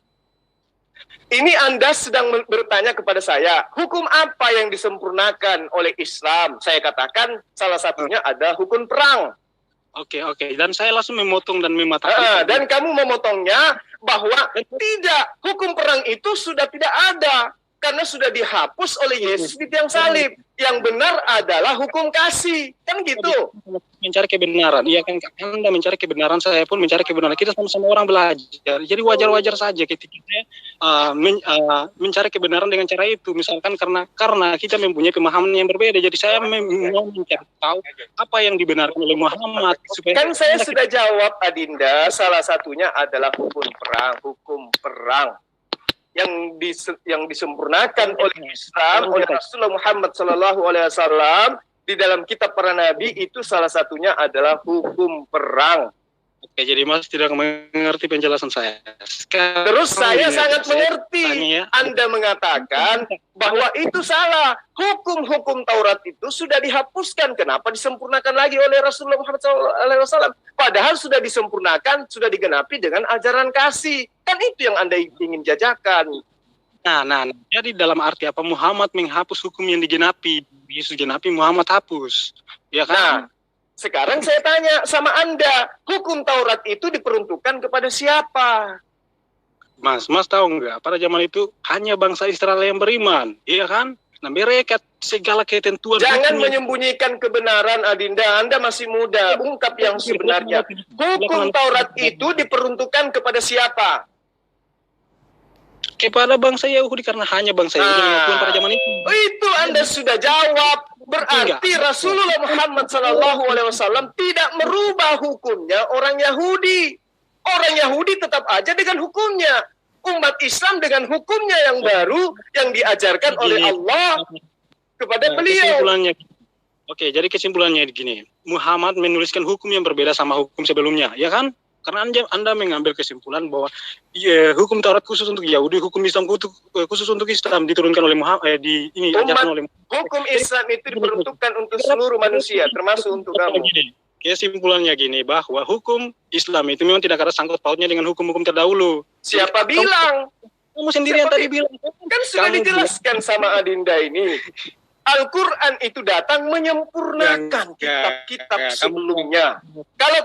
ini Anda sedang bertanya kepada saya, hukum apa yang disempurnakan oleh Islam? Saya katakan salah satunya ada hukum perang. Oke. Dan saya langsung memotong dan mematahkan. Dan kamu memotongnya bahwa tidak, hukum perang itu sudah tidak ada. Karena sudah dihapus oleh Yesus di tiang salib. Yang benar adalah hukum kasih. Kan gitu. Mencari kebenaran. Iya kan, Anda mencari kebenaran, saya pun mencari kebenaran. Kita sama-sama orang belajar. Jadi wajar-wajar saja ketika kita mencari kebenaran dengan cara itu. Misalkan karena kita mempunyai pemahaman yang berbeda. Jadi saya mau mencari tahu apa yang dibenarkan oleh Muhammad. Kan saya sudah jawab, Adinda. Salah satunya adalah hukum perang. Hukum perang. Yang disempurnakan oleh Islam, oleh Rasulullah Muhammad SAW di dalam kitab para nabi, itu salah satunya adalah hukum perang. Oke, jadi Mas tidak mengerti penjelasan saya. Terus saya sangat mengerti. Anda mengatakan bahwa itu salah. Hukum-hukum Taurat itu sudah dihapuskan. Kenapa disempurnakan lagi oleh Rasulullah Muhammad SAW? Padahal sudah disempurnakan, sudah digenapi dengan ajaran kasih. Kan itu yang Anda ingin jajakan. Nah, jadi dalam arti apa Muhammad menghapus hukum yang digenapi? Yesus genapi, Muhammad hapus. Ya kan? Nah, sekarang saya tanya sama Anda, hukum Taurat itu diperuntukkan kepada siapa? Mas tahu nggak? Pada zaman itu hanya bangsa Israel yang beriman, iya kan? Nah, mereka segala ketentuan. Jangan menyembunyikan kebenaran, Adinda. Anda masih muda, ungkap yang sebenarnya. Hukum Taurat itu diperuntukkan kepada siapa? Kepada bangsa Yahudi, karena hanya bangsa Yahudi yang mengakui pada zaman itu. Itu Anda sudah jawab. Berarti Rasulullah Muhammad SAW tidak merubah hukumnya orang Yahudi. Orang Yahudi tetap aja dengan hukumnya. Umat Islam dengan hukumnya yang baru yang diajarkan oleh Allah kepada beliau. Oke, jadi kesimpulannya begini. Muhammad menuliskan hukum yang berbeda sama hukum sebelumnya, ya kan? Karena Anda mengambil kesimpulan bahwa hukum Taurat khusus untuk Yahudi, hukum Islam khusus untuk Islam diturunkan oleh Muhammad, hukum Islam itu diperuntukkan untuk seluruh manusia, termasuk untuk kamu. Kesimpulannya gini, bahwa hukum Islam itu memang tidak ada sangkut pautnya dengan hukum-hukum terdahulu. Siapa bilang? Kamu sendiri yang Siapa tadi bilang. Kan sudah Kamu dijelaskan sama Adinda ini. Al-Quran itu datang menyempurnakan kitab-kitab sebelumnya. Kalau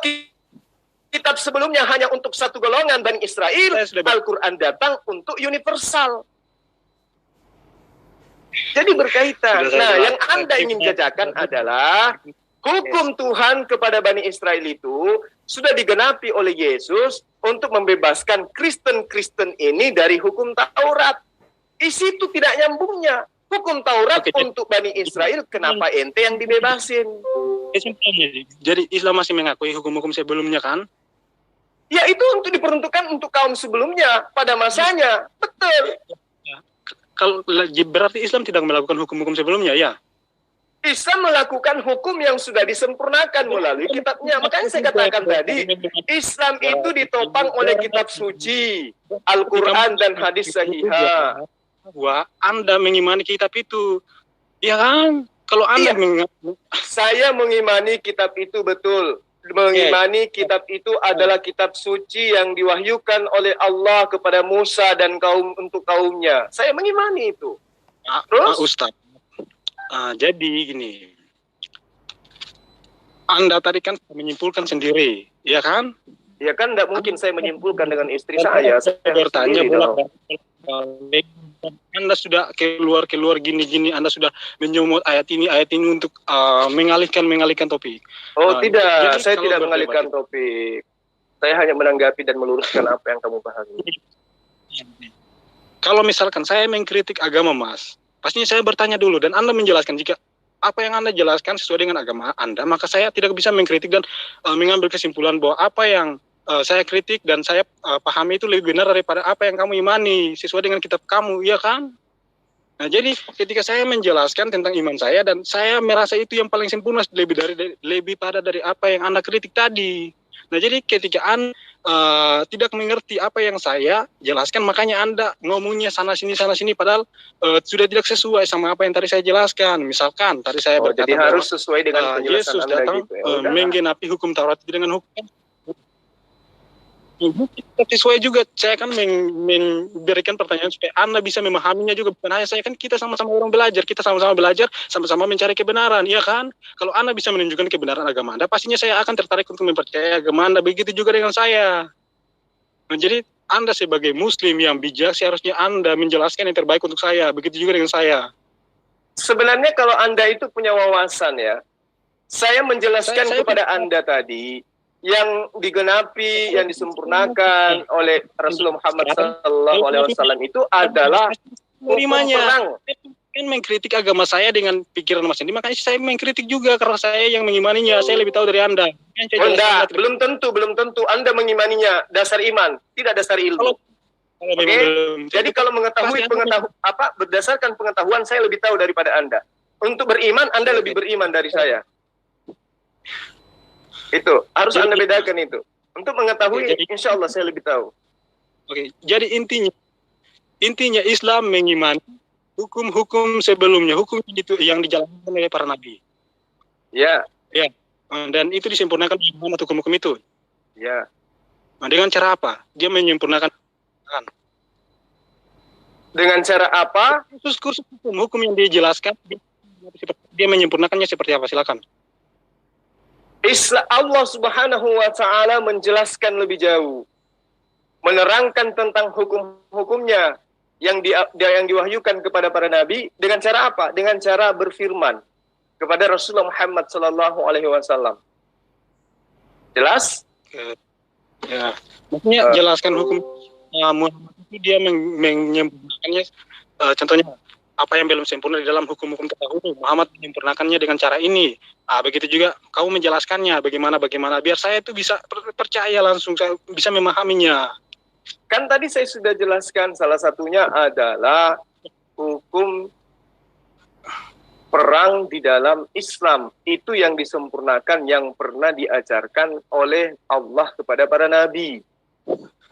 kitab sebelumnya hanya untuk satu golongan Bani Israel, Al-Quran datang untuk universal. Jadi berkaitan. Nah, yang Anda ingin jajakan adalah hukum Tuhan kepada Bani Israel itu sudah digenapi oleh Yesus untuk membebaskan Kristen-Kristen ini dari hukum Taurat. Di situ tidak nyambungnya. Hukum Taurat untuk Bani Israel, kenapa ente yang dibebasin? Jadi Islam masih mengakui hukum-hukum sebelumnya kan? Ya itu untuk diperuntukkan untuk kaum sebelumnya pada masanya. Betul. Kalau berarti Islam tidak melakukan hukum-hukum sebelumnya ya? Islam melakukan hukum yang sudah disempurnakan melalui kitabnya. Makanya saya katakan tadi, Islam itu ditopang oleh kitab suci, Al-Quran dan hadis sahihah. Wah, Anda mengimani kitab itu, ya kan? Kalau Anda saya mengimani kitab itu betul. Mengimani kitab itu adalah kitab suci yang diwahyukan oleh Allah kepada Musa dan untuk kaumnya. Saya mengimani itu. Terus? Ustaz, jadi gini, Anda tadi kan menyimpulkan sendiri, ya kan? Ya kan, tidak mungkin saya menyimpulkan dengan istri saya. Saya bertanya Anda sudah keluar gini-gini, Anda sudah menyumut ayat ini untuk mengalihkan topik. Oh tidak, saya tidak mengalihkan topik. Saya hanya menanggapi dan meluruskan apa yang kamu pahami. Kalau misalkan saya mengkritik agama, Mas, pastinya saya bertanya dulu dan Anda menjelaskan. Jika apa yang Anda jelaskan sesuai dengan agama Anda, maka saya tidak bisa mengkritik dan mengambil kesimpulan bahwa apa yang saya kritik dan saya pahami itu lebih benar daripada apa yang kamu imani sesuai dengan kitab kamu, ya kan? Nah, jadi ketika saya menjelaskan tentang iman saya dan saya merasa itu yang paling sempurna lebih pada dari apa yang Anda kritik tadi. Nah, jadi ketika Anda tidak mengerti apa yang saya jelaskan, makanya Anda ngomongnya sana sini padahal sudah tidak sesuai sama apa yang tadi saya jelaskan. Misalkan tadi saya berkata jadi harus sesuai dengan penjelasan Yesus Anda datang gitu, ya. menggenapi hukum Taurat dengan hukum sesuai juga. Saya kan memberikan pertanyaan supaya Anda bisa memahaminya juga. Bukan hanya saya, kan kita sama-sama orang belajar, kita sama-sama belajar, sama-sama mencari kebenaran, ya kan? Kalau Anda bisa menunjukkan kebenaran agama Anda, pastinya saya akan tertarik untuk mempercayai agama Anda. Begitu juga dengan saya. Nah, jadi Anda sebagai Muslim yang bijak, seharusnya Anda menjelaskan yang terbaik untuk saya. Begitu juga dengan saya. Sebenarnya kalau Anda itu punya wawasan ya, saya menjelaskan kepada Anda tadi, yang digenapi, yang disempurnakan oleh Rasulullah Muhammad SAW itu adalah perang. Kan mengkritik agama saya dengan pikiran Mas Andi, makanya saya mengkritik juga karena saya yang mengimaninya. Saya lebih tahu dari Anda. Belum tentu Anda mengimaninya dasar iman, tidak dasar ilmu. Jadi kalau berdasarkan pengetahuan saya lebih tahu daripada Anda. Untuk beriman, Anda lebih beriman dari saya. Itu harus Anda bedakan itu. Untuk mengetahui, insya Allah saya lebih tahu. Jadi intinya Islam mengimani hukum-hukum sebelumnya, hukum itu yang dijalankan oleh para nabi. Ya. Dan itu disempurnakan dengan hukum-hukum itu. Ya. Nah, dengan cara apa? Dia menyempurnakan. Dengan cara apa? Khusus hukum yang dijelaskan, dia menyempurnakannya seperti apa? Silakan. Allah Subhanahu wa Ta'ala menjelaskan lebih jauh, menerangkan tentang hukum-hukumnya yang diwahyukan kepada para nabi dengan cara apa? Dengan cara berfirman kepada Rasulullah Muhammad Sallallahu Alaihi Wasallam. Jelas? Ya, maksudnya jelaskan hukum Muhammad itu dia menyempurnakannya. Contohnya apa yang belum sempurna di dalam hukum-hukum terdahulu, Muhammad menyempurnakannya dengan cara ini. Begitu juga kamu menjelaskannya bagaimana biar saya itu bisa percaya langsung, saya bisa memahaminya. Kan tadi saya sudah jelaskan, salah satunya adalah hukum perang di dalam Islam. Itu yang disempurnakan, yang pernah diajarkan oleh Allah kepada para nabi.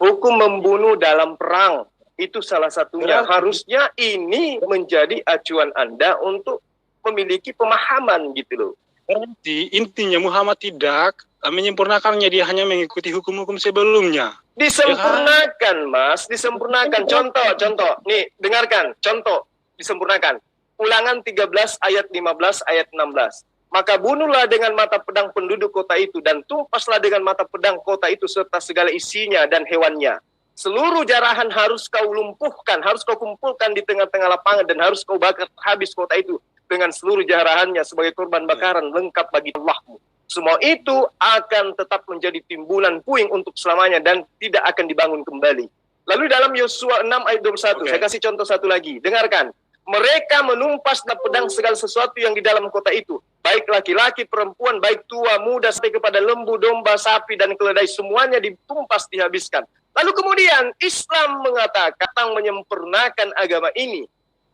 Hukum membunuh dalam perang, itu salah satunya. Harusnya ini menjadi acuan Anda untuk memiliki pemahaman gitu loh. Berarti intinya Muhammad tidak menyempurnakannya, dia hanya mengikuti hukum-hukum sebelumnya. Disempurnakan, Mas, disempurnakan. Contoh. Nih, dengarkan, contoh, disempurnakan. Ulangan 13 ayat 15 ayat 16. Maka bunuhlah dengan mata pedang penduduk kota itu dan tumpaslah dengan mata pedang kota itu serta segala isinya dan hewannya. Seluruh jarahan harus kau lumpuhkan, harus kau kumpulkan di tengah-tengah lapangan dan harus kau bakar habis kota itu dengan seluruh jarahannya sebagai korban bakaran lengkap bagi Allahmu. Semua itu akan tetap menjadi timbunan puing untuk selamanya dan tidak akan dibangun kembali. Lalu dalam Yosua 6 ayat 21, saya kasih contoh satu lagi. Dengarkan. Mereka menumpas dan pedang segala sesuatu yang di dalam kota itu. Baik laki-laki, perempuan, baik tua, muda, sampai kepada lembu, domba, sapi, dan keledai. Semuanya ditumpas, dihabiskan. Lalu kemudian Islam mengatakan menyempurnakan agama ini.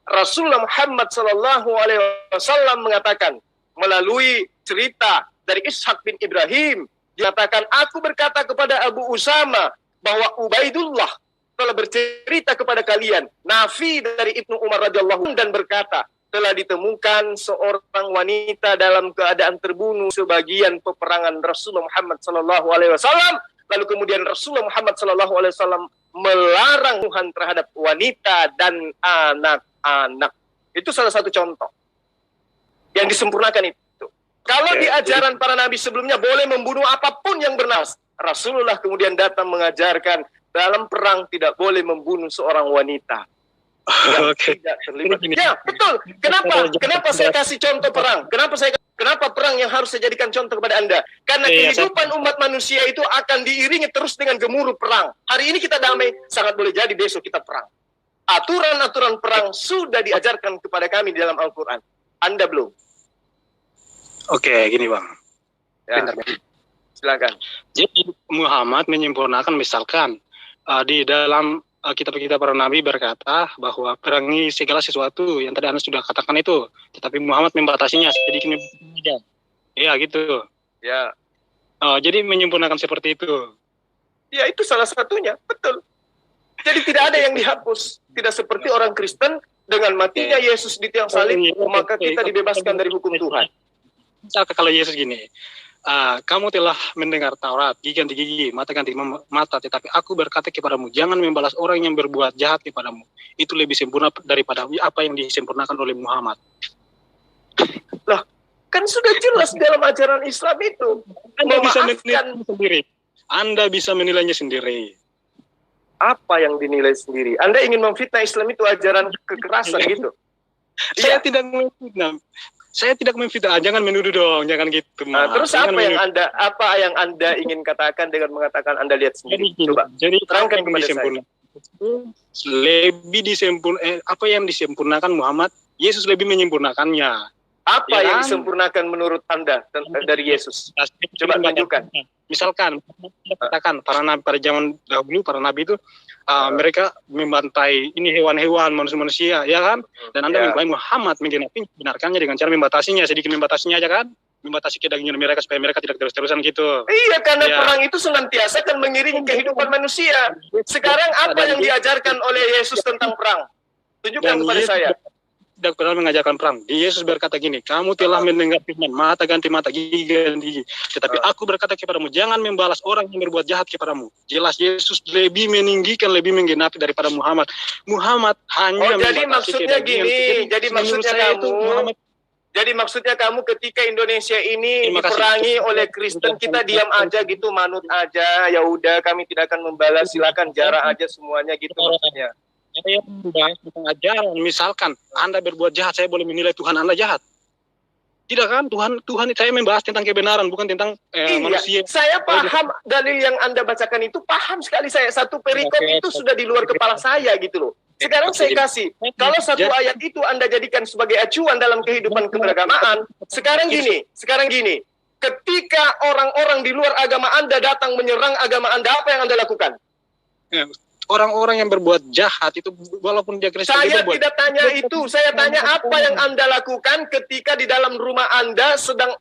Rasulullah Muhammad SAW mengatakan melalui cerita dari Ishaq bin Ibrahim, dikatakan, aku berkata kepada Abu Usama bahwa Ubaidullah telah bercerita kepada kalian, Nafi dari Ibnu Umar radhiyallahu anhu, dan berkata, telah ditemukan seorang wanita dalam keadaan terbunuh sebagian peperangan Rasulullah Muhammad SAW. Lalu kemudian Rasulullah Muhammad SAW melarang Tuhan terhadap wanita dan anak-anak. Itu salah satu contoh yang disempurnakan itu. Kalau di ajaran para nabi sebelumnya boleh membunuh apapun yang bernas, Rasulullah kemudian datang mengajarkan dalam perang tidak boleh membunuh seorang wanita yang tidak terlibat. Ya, betul. Kenapa saya kasih contoh perang? Kenapa perang yang harus saya jadikan contoh kepada Anda? Karena kehidupan umat manusia itu akan diiringi terus dengan gemuruh perang. Hari ini kita damai, sangat boleh jadi besok kita perang. Aturan-aturan perang sudah diajarkan kepada kami di dalam Al-Quran. Anda belum? Oke, gini Bang. Ya. Silakan. Jadi Muhammad menyempurnakan misalkan di dalam kitab-kitab para nabi berkata bahwa perangi segala sesuatu yang tadi Anda sudah katakan itu, tetapi Muhammad membatasinya sedikit. Ya gitu. Ya. Jadi menyempurnakan seperti itu. Ya, itu salah satunya, betul. Jadi tidak ada yang dihapus. Tidak seperti orang Kristen dengan matinya Yesus di tiang salib, maka kita dibebaskan dari hukum Tuhan. Misalkan kalau Yesus gini, kamu telah mendengar Taurat, gigi ganti gigi, mata ganti mata, tetapi aku berkata kepadamu, jangan membalas orang yang berbuat jahat kepadamu. Itu lebih sempurna daripada apa yang disempurnakan oleh Muhammad. Lah, kan sudah jelas dalam ajaran Islam itu. Anda bisa menilai sendiri. Anda bisa menilainya sendiri. Apa yang dinilai sendiri? Anda ingin memfitnah Islam itu ajaran kekerasan gitu? Saya tidak memfitnah. Saya tidak memfitnah, jangan menuduh dong, jangan gitu. Nah, terus apa yang Anda ingin katakan dengan mengatakan Anda lihat sendiri? Coba terangkan kepada saya. Lebih apa yang disempurnakan Muhammad, Yesus lebih menyempurnakannya. Apa yang disempurnakan menurut Anda dari Yesus? Coba tunjukkan. Misalkan, katakan para zaman dahulu, para nabi itu mereka membantai ini hewan-hewan, manusia-manusia, ya kan? Dan Anda mengklaim Muhammad membenarkannya dengan cara membatasinya, sedikit membatasinya aja kan? Membatasi kedagingan mereka supaya mereka tidak terus-terusan gitu. Iya, karena perang itu senantiasa akan mengiringi kehidupan manusia. Sekarang apa yang diajarkan oleh Yesus tentang perang? Tunjukkan kepada saya. Tidak pernah mengajarkan perang. Yesus berkata gini, kamu telah mendengar firman, mata ganti mata, gigi ganti gigi. Tetapi aku berkata kepadamu, jangan membalas orang yang berbuat jahat kepadamu. Jelas Yesus lebih meninggikan, lebih menggenapi daripada Muhammad. Muhammad hanya jadi maksudnya gini, jadi maksudnya kamu ketika Indonesia ini diperangi oleh Kristen, kita diam aja gitu, manut aja, ya udah kami tidak akan membalas, silakan jarak aja semuanya gitu maksudnya. Saya membahas tentang ajaran. Misalkan Anda berbuat jahat, saya boleh menilai Tuhan Anda jahat. Tidak kan? Tuhan saya membahas tentang kebenaran, bukan tentang manusia. Saya paham dalil yang Anda bacakan itu, paham sekali saya. Satu perikop itu sudah di luar kepala saya gitu loh. Sekarang saya kasih, kalau satu ayat itu Anda jadikan sebagai acuan dalam kehidupan keberagamaan, sekarang gini, ketika orang-orang di luar agama Anda datang menyerang agama Anda, apa yang Anda lakukan? Orang-orang yang berbuat jahat itu walaupun dia Kristen. Saya tidak tanya itu, saya tanya apa yang Anda lakukan ketika di dalam rumah Anda sedang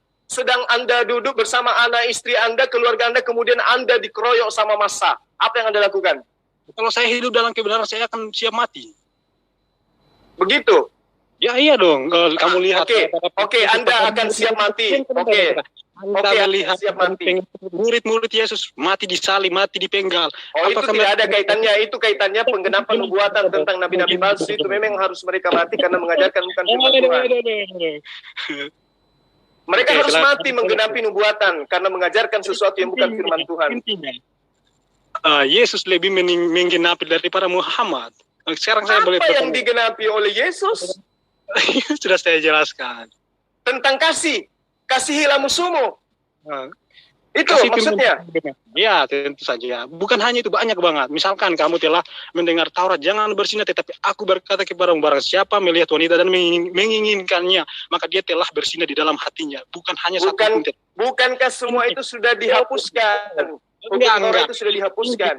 Anda duduk bersama anak istri Anda, keluarga Anda, kemudian Anda dikeroyok sama massa. Apa yang Anda lakukan? Kalau saya hidup dalam kebenaran, saya akan siap mati. Begitu? Ya iya dong. Kamu lihat. Oke, Anda akan siap mati. Oke. Anda Oke, melihat siap mati. murid-murid Yesus mati disalib, mati dipenggal. Oh, itu Apakah tidak ada mereka- kaitannya. Itu kaitannya penggenapan nubuatan tentang nabi-nabi palsu. Itu memang harus mereka mati karena mengajarkan bukan firman Tuhan. Mereka Oke, harus silakan. mati menggenapi nubuatan karena mengajarkan sesuatu yang bukan firman Tuhan. Intinya, Yesus lebih menggenapi daripada Muhammad. Sekarang saya boleh Apa yang bertanya. digenapi oleh Yesus? Sudah saya jelaskan. Tentang kasih. Kasihilah musuhmu. Nah, Itu kasih maksudnya. Ya, tentu saja. Bukan hanya itu, banyak banget. Misalkan kamu telah mendengar Taurat, jangan berzina, tetapi aku berkata kepadamu, barang siapa melihat wanita dan menginginkannya, maka dia telah berzina di dalam hatinya. Bukan hanya satu Bukan. pun. Bukankah semua itu sudah dihapuskan? Hukum Taurat itu sudah dihapuskan.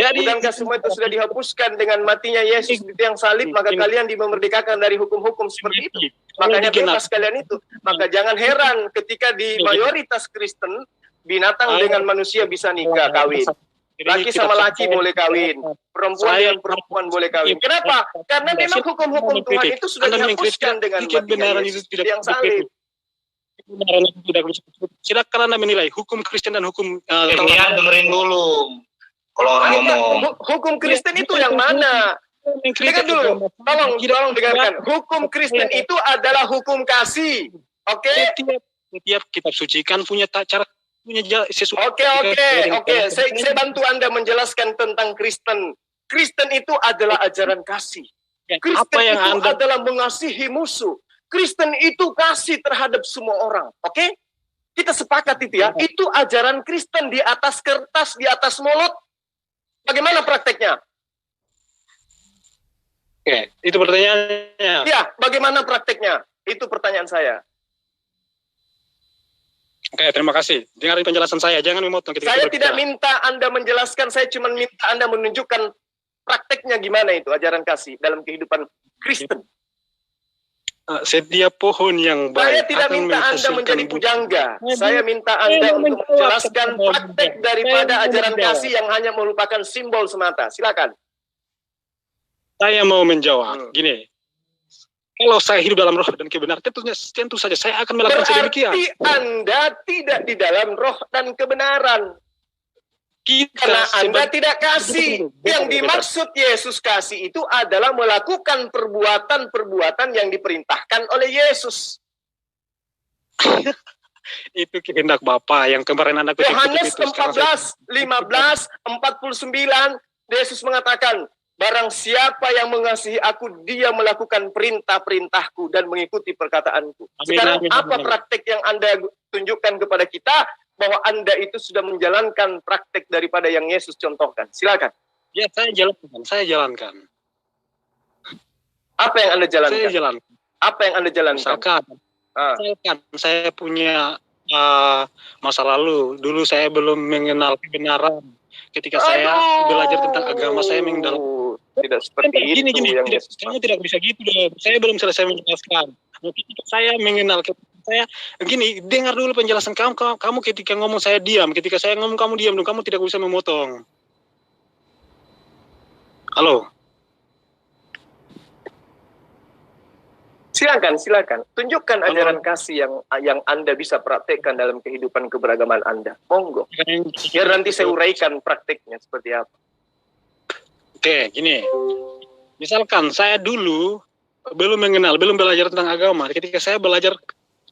Jadi, Bukankah semua itu sudah dihapuskan dengan matinya Yesus di tiang salib, maka kalian dimerdekakan dari hukum-hukum seperti itu. Makanya bebas kalian itu. Maka jangan heran ketika di mayoritas Kristen, binatang dengan manusia bisa nikah, kawin. Laki sama laki boleh kawin. Perempuan dengan perempuan boleh kawin. Kenapa? Karena memang hukum-hukum Tuhan itu sudah dihapuskan dengan matinya Yesus di tiang salib. kebenaran itu tidak bisa. Silakan Anda menilai hukum Kristen dan hukum Kemudian dengerin dulu. Kalau orang ngomong. Hukum Kristen itu yang mana? Dengar dulu, tolong dengarkan. Hukum Kristen itu adalah hukum kasih. Oke? Setiap kitab suci kan punya cara, punya sesuatu. Oke. Saya bantu Anda menjelaskan tentang Kristen. Kristen itu adalah ajaran kasih. Kristen Apa yang itu adalah mengasihi musuh. Kristen itu kasih terhadap semua orang. Oke? Kita sepakat itu ya. Itu ajaran Kristen di atas kertas, di atas mulut. Bagaimana prakteknya? Oke, itu pertanyaannya. Ya, bagaimana prakteknya? Itu pertanyaan saya. Oke, terima kasih. Dengarin penjelasan saya, jangan memotong ketika Saya berbicara. tidak minta Anda menjelaskan, saya cuma minta Anda menunjukkan prakteknya gimana itu ajaran kasih dalam kehidupan Kristen. Setiap pohon yang baik Saya tidak akan minta Anda menghasilkan menjadi buah. pujangga. Saya minta Anda untuk menjelaskan praktek daripada ajaran kasih yang hanya merupakan simbol semata. Silakan. Saya mau menjawab. Gini, kalau saya hidup dalam roh dan kebenaran, tentu saja saya akan melakukan sedemikian. Berarti Anda tidak di dalam roh dan kebenaran. Karena Anda tidak kasih. Yang dimaksud Yesus kasih itu adalah melakukan perbuatan-perbuatan yang diperintahkan oleh Yesus. Itu kehendak Bapa yang kemarin Anda kutip Yohanes itu. 14, 15, 49, Yesus mengatakan, barang siapa yang mengasihi aku, dia melakukan perintah-perintahku dan mengikuti perkataanku. Sekarang apa praktek yang Anda tunjukkan kepada kita? Bahwa Anda itu sudah menjalankan praktek daripada yang Yesus contohkan. Silakan. Ya, saya jalankan. Apa yang Anda jalankan? Saya jalankan. Apa yang Anda jalankan? Misalkan saya punya masa lalu. Dulu saya belum mengenal kebenaran. Ketika saya belajar tentang agama, saya mengenal. Tidak seperti itu yang Yesus. Kayaknya tidak bisa gitu deh. Saya belum selesai menjelaskan. Ketika saya mengenal saya, gini, dengar dulu penjelasan kamu ketika ngomong saya diam, ketika saya ngomong kamu diam, kamu tidak bisa memotong. Halo. Silakan. Tunjukkan ajaran kasih yang Anda bisa praktekkan dalam kehidupan keberagaman Anda. Monggo. Biar nanti saya uraikan prakteknya seperti apa. Oke, gini. Misalkan saya dulu belum belajar tentang agama. Ketika saya belajar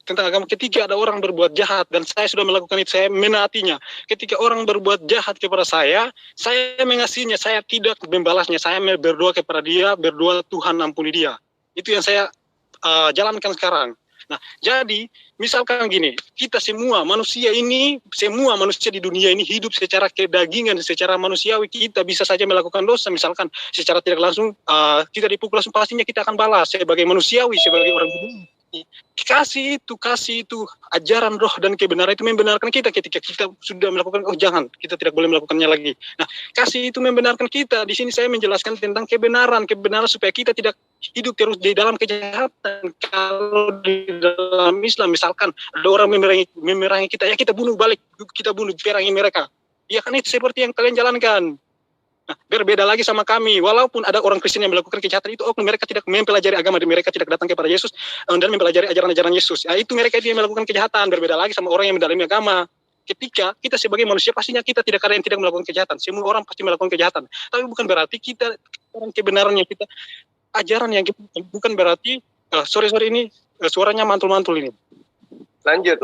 tentang agama, ketika ada orang berbuat jahat dan saya sudah melakukan itu, saya menaatinya. Ketika orang berbuat jahat kepada saya mengasihinya, saya tidak membalasnya, saya berdoa kepada dia, berdoa Tuhan ampuni dia. Itu yang saya jalankan sekarang. Nah, jadi misalkan gini, kita semua manusia di dunia ini hidup secara kedagingan, secara manusiawi, kita bisa saja melakukan dosa. Misalkan secara tidak langsung kita dipukul langsung, pastinya kita akan balas sebagai manusiawi, sebagai orang beriman. Kasih itu ajaran roh dan kebenaran itu membenarkan kita ketika kita sudah melakukan, jangan, kita tidak boleh melakukannya lagi. Nah, kasih itu membenarkan kita. Di sini saya menjelaskan tentang kebenaran supaya kita tidak hidup terus di dalam kejahatan. Kalau di dalam Islam misalkan ada orang memerangi kita, ya kita bunuh balik, kita bunuh, perangi mereka. Ya kan itu seperti yang kalian jalankan. Nah, berbeda lagi sama kami. Walaupun ada orang Kristen yang melakukan kejahatan itu, mereka tidak mempelajari agama, mereka tidak datang kepada Yesus dan mempelajari ajaran-ajaran Yesus. Ya, itu mereka yang melakukan kejahatan. Berbeda lagi sama orang yang mendalami agama. Ketika kita sebagai manusia, pastinya kita tidak ada yang tidak melakukan kejahatan. Semua orang pasti melakukan kejahatan. Tapi bukan berarti kita kebenarannya kita, ajaran yang kita, bukan berarti sorry ini suaranya mantul-mantul ini. Lanjut.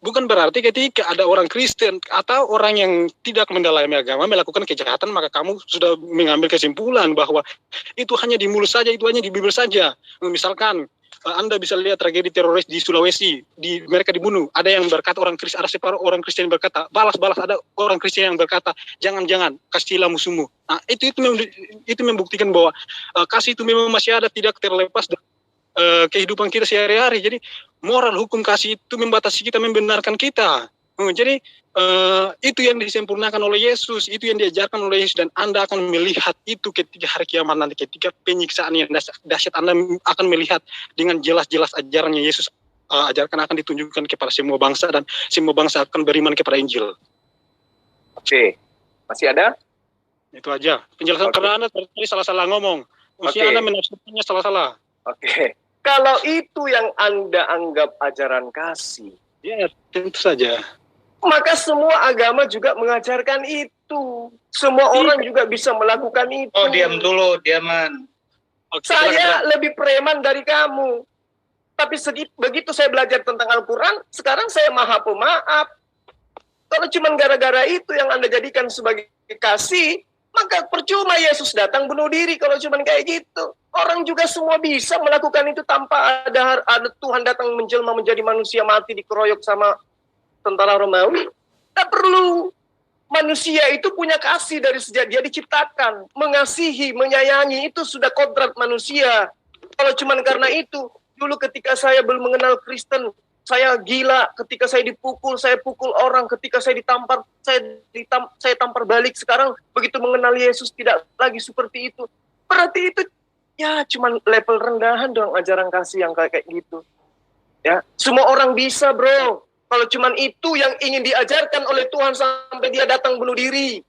Bukan berarti ketika ada orang Kristen atau orang yang tidak mendalami agama melakukan kejahatan, maka kamu sudah mengambil kesimpulan bahwa itu hanya di mulut saja, itu hanya di Bible saja. Misalkan Anda bisa lihat tragedi teroris di Sulawesi, mereka dibunuh. Ada yang berkata orang Kristen, ada separuh orang Kristen yang berkata balas. Ada orang Kristen yang berkata jangan kasihlah musuhmu. Nah, itu membuktikan bahwa kasih itu memang masih ada, tidak terlepas dari kehidupan kita sehari-hari. Jadi moral hukum kasih itu membatasi kita, membenarkan kita. Jadi itu yang disempurnakan oleh Yesus, itu yang diajarkan oleh Yesus, dan Anda akan melihat itu ketika hari kiamat nanti, ketika penyiksaan yang dahsyat, Anda akan melihat dengan jelas-jelas ajarannya Yesus ajarkan akan ditunjukkan kepada semua bangsa, dan semua bangsa akan beriman kepada Injil. Oke, masih ada? Itu aja penjelasan. Karena Anda tadi salah-salah ngomong, maksudnya Anda menafsirkannya salah-salah. Oke. Kalau itu yang Anda anggap ajaran kasih, ya tentu saja. Maka semua agama juga mengajarkan itu. Semua orang juga bisa melakukan itu. Oh, diam dulu, diaman. Oke, Saya lebih preman dari kamu. Tapi begitu saya belajar tentang Al-Quran, sekarang saya maha pemaaf. Kalau cuma gara-gara itu yang Anda jadikan sebagai kasih, maka percuma Yesus datang bunuh diri kalau cuma kayak gitu. Orang juga semua bisa melakukan itu tanpa ada Tuhan datang menjelma menjadi manusia mati dikeroyok sama tentara Romawi. Tak perlu. Manusia itu punya kasih dari sejak dia diciptakan. Mengasihi, menyayangi, itu sudah kodrat manusia. Kalau cuma karena itu, dulu ketika saya belum mengenal Kristen, saya gila. Ketika saya dipukul, saya pukul orang. Ketika saya ditampar, saya tampar balik. Sekarang begitu mengenal Yesus tidak lagi seperti itu. Berarti itu ya cuma level rendahan dong ajaran kasih yang kayak gitu. Ya, semua orang bisa, bro. Kalau cuma itu yang ingin diajarkan oleh Tuhan sampai dia datang bunuh diri.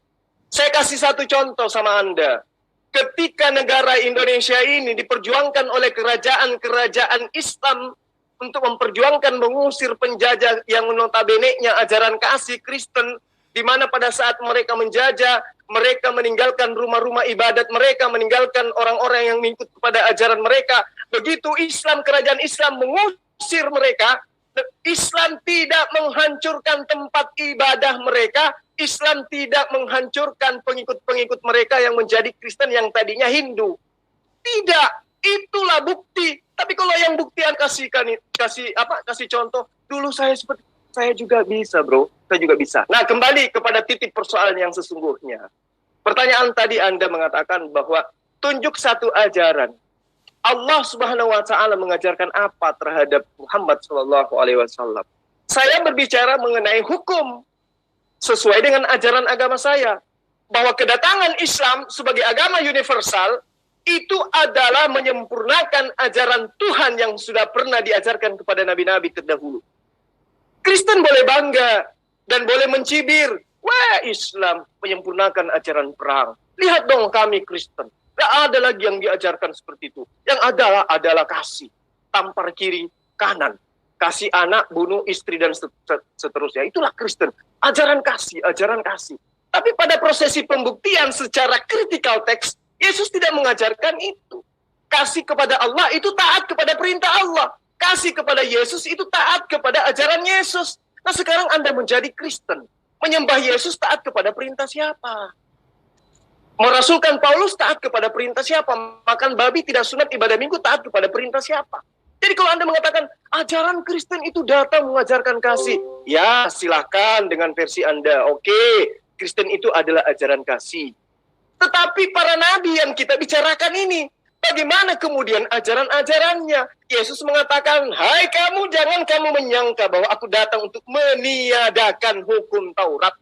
Saya kasih satu contoh sama Anda. Ketika negara Indonesia ini diperjuangkan oleh kerajaan-kerajaan Islam untuk memperjuangkan mengusir penjajah yang notabene-nya ajaran kasih Kristen, di mana pada saat mereka menjajah, mereka meninggalkan rumah-rumah ibadat mereka, meninggalkan orang-orang yang mengikut kepada ajaran mereka. Begitu Islam, kerajaan Islam mengusir mereka, Islam tidak menghancurkan tempat ibadah mereka, Islam tidak menghancurkan pengikut-pengikut mereka yang menjadi Kristen yang tadinya Hindu. Tidak, itulah bukti. Tapi kalau yang buktian kasih contoh, dulu saya juga bisa, bro. Saya juga bisa. Nah, kembali kepada titik persoalan yang sesungguhnya. Pertanyaan tadi Anda mengatakan bahwa tunjuk satu ajaran. Allah Subhanahu wa taala mengajarkan apa terhadap Muhammad sallallahu alaihi wasallam? Saya berbicara mengenai hukum sesuai dengan ajaran agama saya, bahwa kedatangan Islam sebagai agama universal itu adalah menyempurnakan ajaran Tuhan yang sudah pernah diajarkan kepada nabi-nabi terdahulu. Kristen boleh bangga dan boleh mencibir, wah Islam menyempurnakan ajaran perang. Lihat dong kami Kristen. Tidak ada lagi yang diajarkan seperti itu. Yang adalah kasih. Tampar kiri, kanan. Kasih anak, bunuh istri, dan seterusnya. Itulah Kristen. Ajaran kasih, ajaran kasih. Tapi pada prosesi pembuktian secara critical text, Yesus tidak mengajarkan itu. Kasih kepada Allah itu taat kepada perintah Allah. Kasih kepada Yesus itu taat kepada ajaran Yesus. Nah sekarang Anda menjadi Kristen. Menyembah Yesus taat kepada perintah siapa? Merasulkan Paulus taat kepada perintah siapa? Makan babi tidak sunat ibadah minggu taat kepada perintah siapa? Jadi kalau Anda mengatakan ajaran Kristen itu datang mengajarkan kasih, ya silakan dengan versi Anda. Oke, Kristen itu adalah ajaran kasih. Tetapi para nabi yang kita bicarakan ini, bagaimana kemudian ajaran-ajarannya? Yesus mengatakan, hai kamu, jangan kamu menyangka bahwa aku datang untuk meniadakan hukum Taurat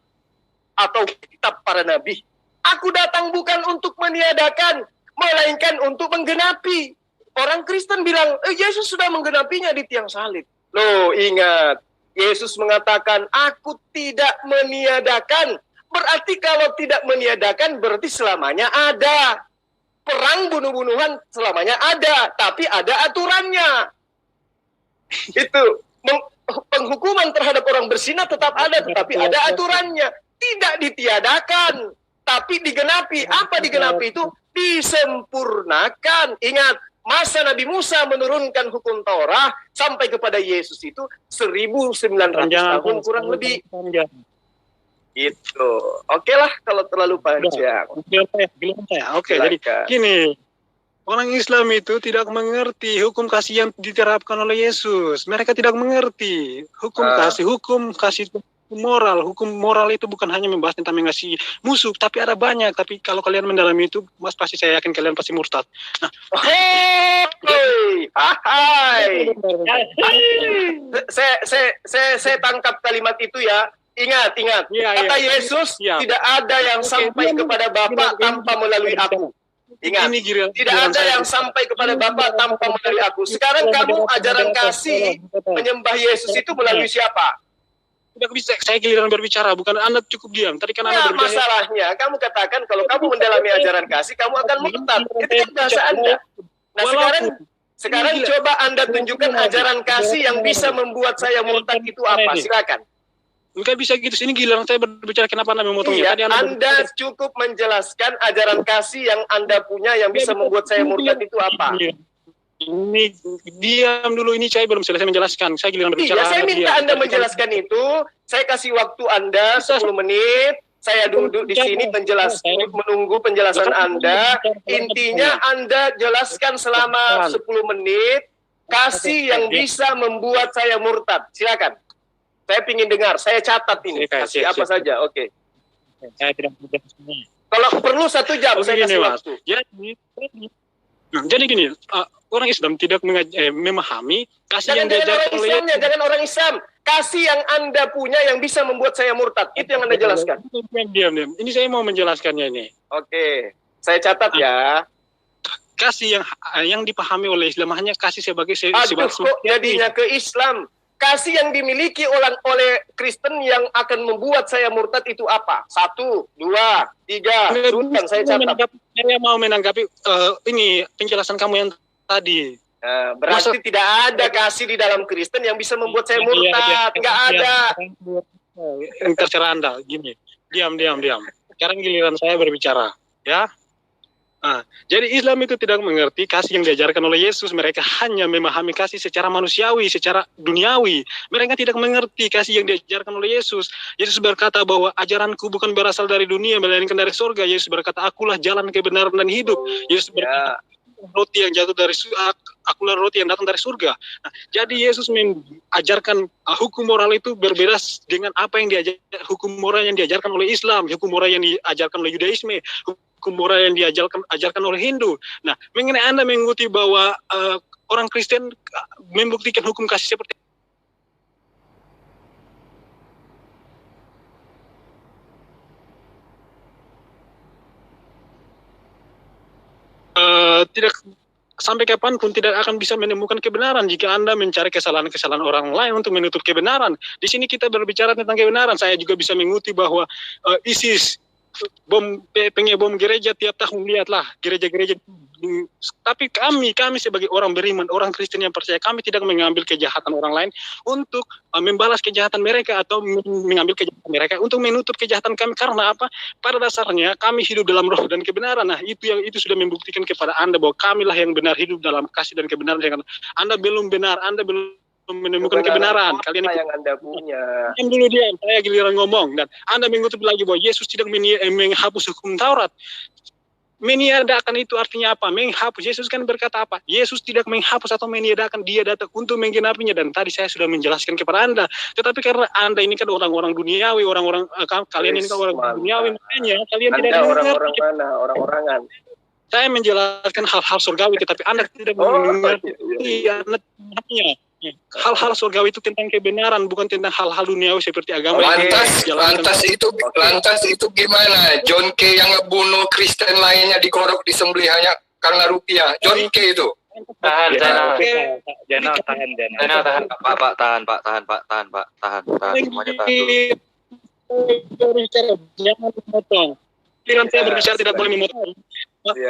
atau kitab para nabi. Aku datang bukan untuk meniadakan, melainkan untuk menggenapi. Orang Kristen bilang, Yesus sudah menggenapinya di tiang salib. Loh, ingat, Yesus mengatakan, aku tidak meniadakan, Berarti kalau tidak meniadakan berarti selamanya ada. Perang bunuh-bunuhan selamanya ada, tapi ada aturannya. Itu penghukuman terhadap orang berzina tetap ada, tetapi ada aturannya. Tidak ditiadakan, tapi digenapi. Apa digenapi itu? Disempurnakan. Ingat, masa Nabi Musa menurunkan hukum Taurat sampai kepada Yesus itu 1900 tahun kurang lebih. Gitu. Oke lah kalau terlalu panjang. Oke, jadi gini. Orang Islam itu tidak mengerti hukum kasih yang diterapkan oleh Yesus. Mereka tidak mengerti hukum kasih moral. Hukum moral itu bukan hanya membahas tentang mengasihi musuh, tapi ada banyak. Tapi kalau kalian mendalami itu, Mas, pasti saya yakin kalian pasti murtad. Nah, saya tangkap kalimat itu ya. Ingat. Kata Yesus, tidak ada yang sampai kepada Bapa tanpa melalui aku. Ingat, tidak ada yang sampai kepada Bapa tanpa melalui aku. Sekarang kamu ajaran kasih menyembah Yesus itu melalui siapa? Tidak bisa, saya giliran berbicara, bukan Anda cukup diam. Tadi kan Anda berbicara. Masalahnya, kamu katakan kalau kamu mendalami ajaran kasih, kamu akan murtad. Itu kan bahasa Anda. Nah sekarang coba Anda tunjukkan ajaran kasih yang bisa membuat saya murtad itu apa? Silakan. Bukan bisa gitu, sini giliran saya berbicara, kenapa Anda memotongnya? Iya, Anda cukup menjelaskan ajaran kasih yang Anda punya yang bisa membuat saya murtad itu apa? Ini diam dulu, ini saya belum selesai menjelaskan. Saya giliran berbicara. Iya, saya minta Anda menjelaskan itu. Saya kasih waktu Anda 10 menit. Saya duduk di sini menunggu penjelasan Anda. Intinya Anda jelaskan selama 10 menit kasih yang bisa membuat saya murtad. Silakan. Saya ingin dengar, saya catat ini. Kasih apa saja, oke. Saya tidak mudah semua. Kalau perlu 1 jam, saya kasih waktu. Jadi gini, orang Islam tidak memahami kasih yang diajarkan oleh Yesus. Jangan orang Islam. Kasih yang Anda punya yang bisa membuat saya murtad. Itu yang Anda jelaskan. Diam. Ini saya mau menjelaskannya ini. Oke, saya catat ya. Kasih yang dipahami oleh Islam hanya kasih sebagai kok jadinya ke Islam. Kasih yang dimiliki oleh Kristen yang akan membuat saya murtad itu apa? 1, 2, 3. Sultan, saya catat. Saya mau menanggapi ini penjelasan kamu yang tadi. Berarti tidak ada kasih di dalam Kristen yang bisa membuat saya murtad. Nggak ada. Terserah Anda. Gini, diam. Sekarang giliran saya berbicara, ya. Jadi Islam itu tidak mengerti kasih yang diajarkan oleh Yesus. Mereka hanya memahami kasih secara manusiawi, secara duniawi. Mereka tidak mengerti kasih yang diajarkan oleh Yesus. Yesus berkata bahwa ajaranku bukan berasal dari dunia, melainkan dari surga. Yesus berkata, akulah jalan kebenaran dan hidup. Yesus berkata, roti yang jatuh dari akulah roti yang datang dari surga. Nah, jadi Yesus mengajarkan hukum moral itu berbeda dengan apa yang hukum moral yang diajarkan oleh Islam, hukum moral yang diajarkan oleh Yudaisme, hukum moral yang diajarkan oleh Hindu. Nah, mengenai Anda mengikuti bahwa orang Kristen membuktikan hukum kasih seperti tidak sampai kapanpun tidak akan bisa menemukan kebenaran jika Anda mencari kesalahan-kesalahan orang lain untuk menutup kebenaran. Di sini kita berbicara tentang kebenaran. Saya juga bisa mengikuti bahwa ISIS pengebom gereja tiap tahun, lihatlah gereja-gereja. Tapi kami sebagai orang beriman, orang Kristen yang percaya, kami tidak mengambil kejahatan orang lain untuk membalas kejahatan mereka atau mengambil kejahatan mereka untuk menutup kejahatan kami. Karena apa? Pada dasarnya kami hidup dalam roh dan kebenaran. Nah, itu sudah membuktikan kepada Anda bahwa kamilah yang benar, hidup dalam kasih dan kebenaran. Anda belum benar, Anda belum menemukan kebenaran. Kalian yang Anda punya. Diam, saya giliran ngomong. Dan Anda mengutip lagi bahwa Yesus tidak menghapus hukum Taurat. Meniadakan itu artinya apa? Menghapus. Yesus kan berkata apa? Yesus tidak menghapus atau meniadakan, dia datang untuk menggenapinya. Dan tadi saya sudah menjelaskan kepada Anda. Tetapi karena Anda ini kan orang-orang duniawi, kalian ini kan orang duniawi, makanya kalian Anda tidak orang-orang mengerti. mana? Orang-orangan. Saya menjelaskan hal-hal surgawi, tetapi Anda tidak mengerti. Hal-hal surgawi itu tentang kebenaran, bukan tentang hal-hal duniawi seperti agama. Lantas itu gimana? John K yang ngebunuh Kristen lainnya dikorok disembelih hanya karena rupiah. John K itu. Tahan. Pak. Tahan. Semuanya tahan dulu. berbicara jangan memotong. Pikiran saya berbicara tidak boleh memotong.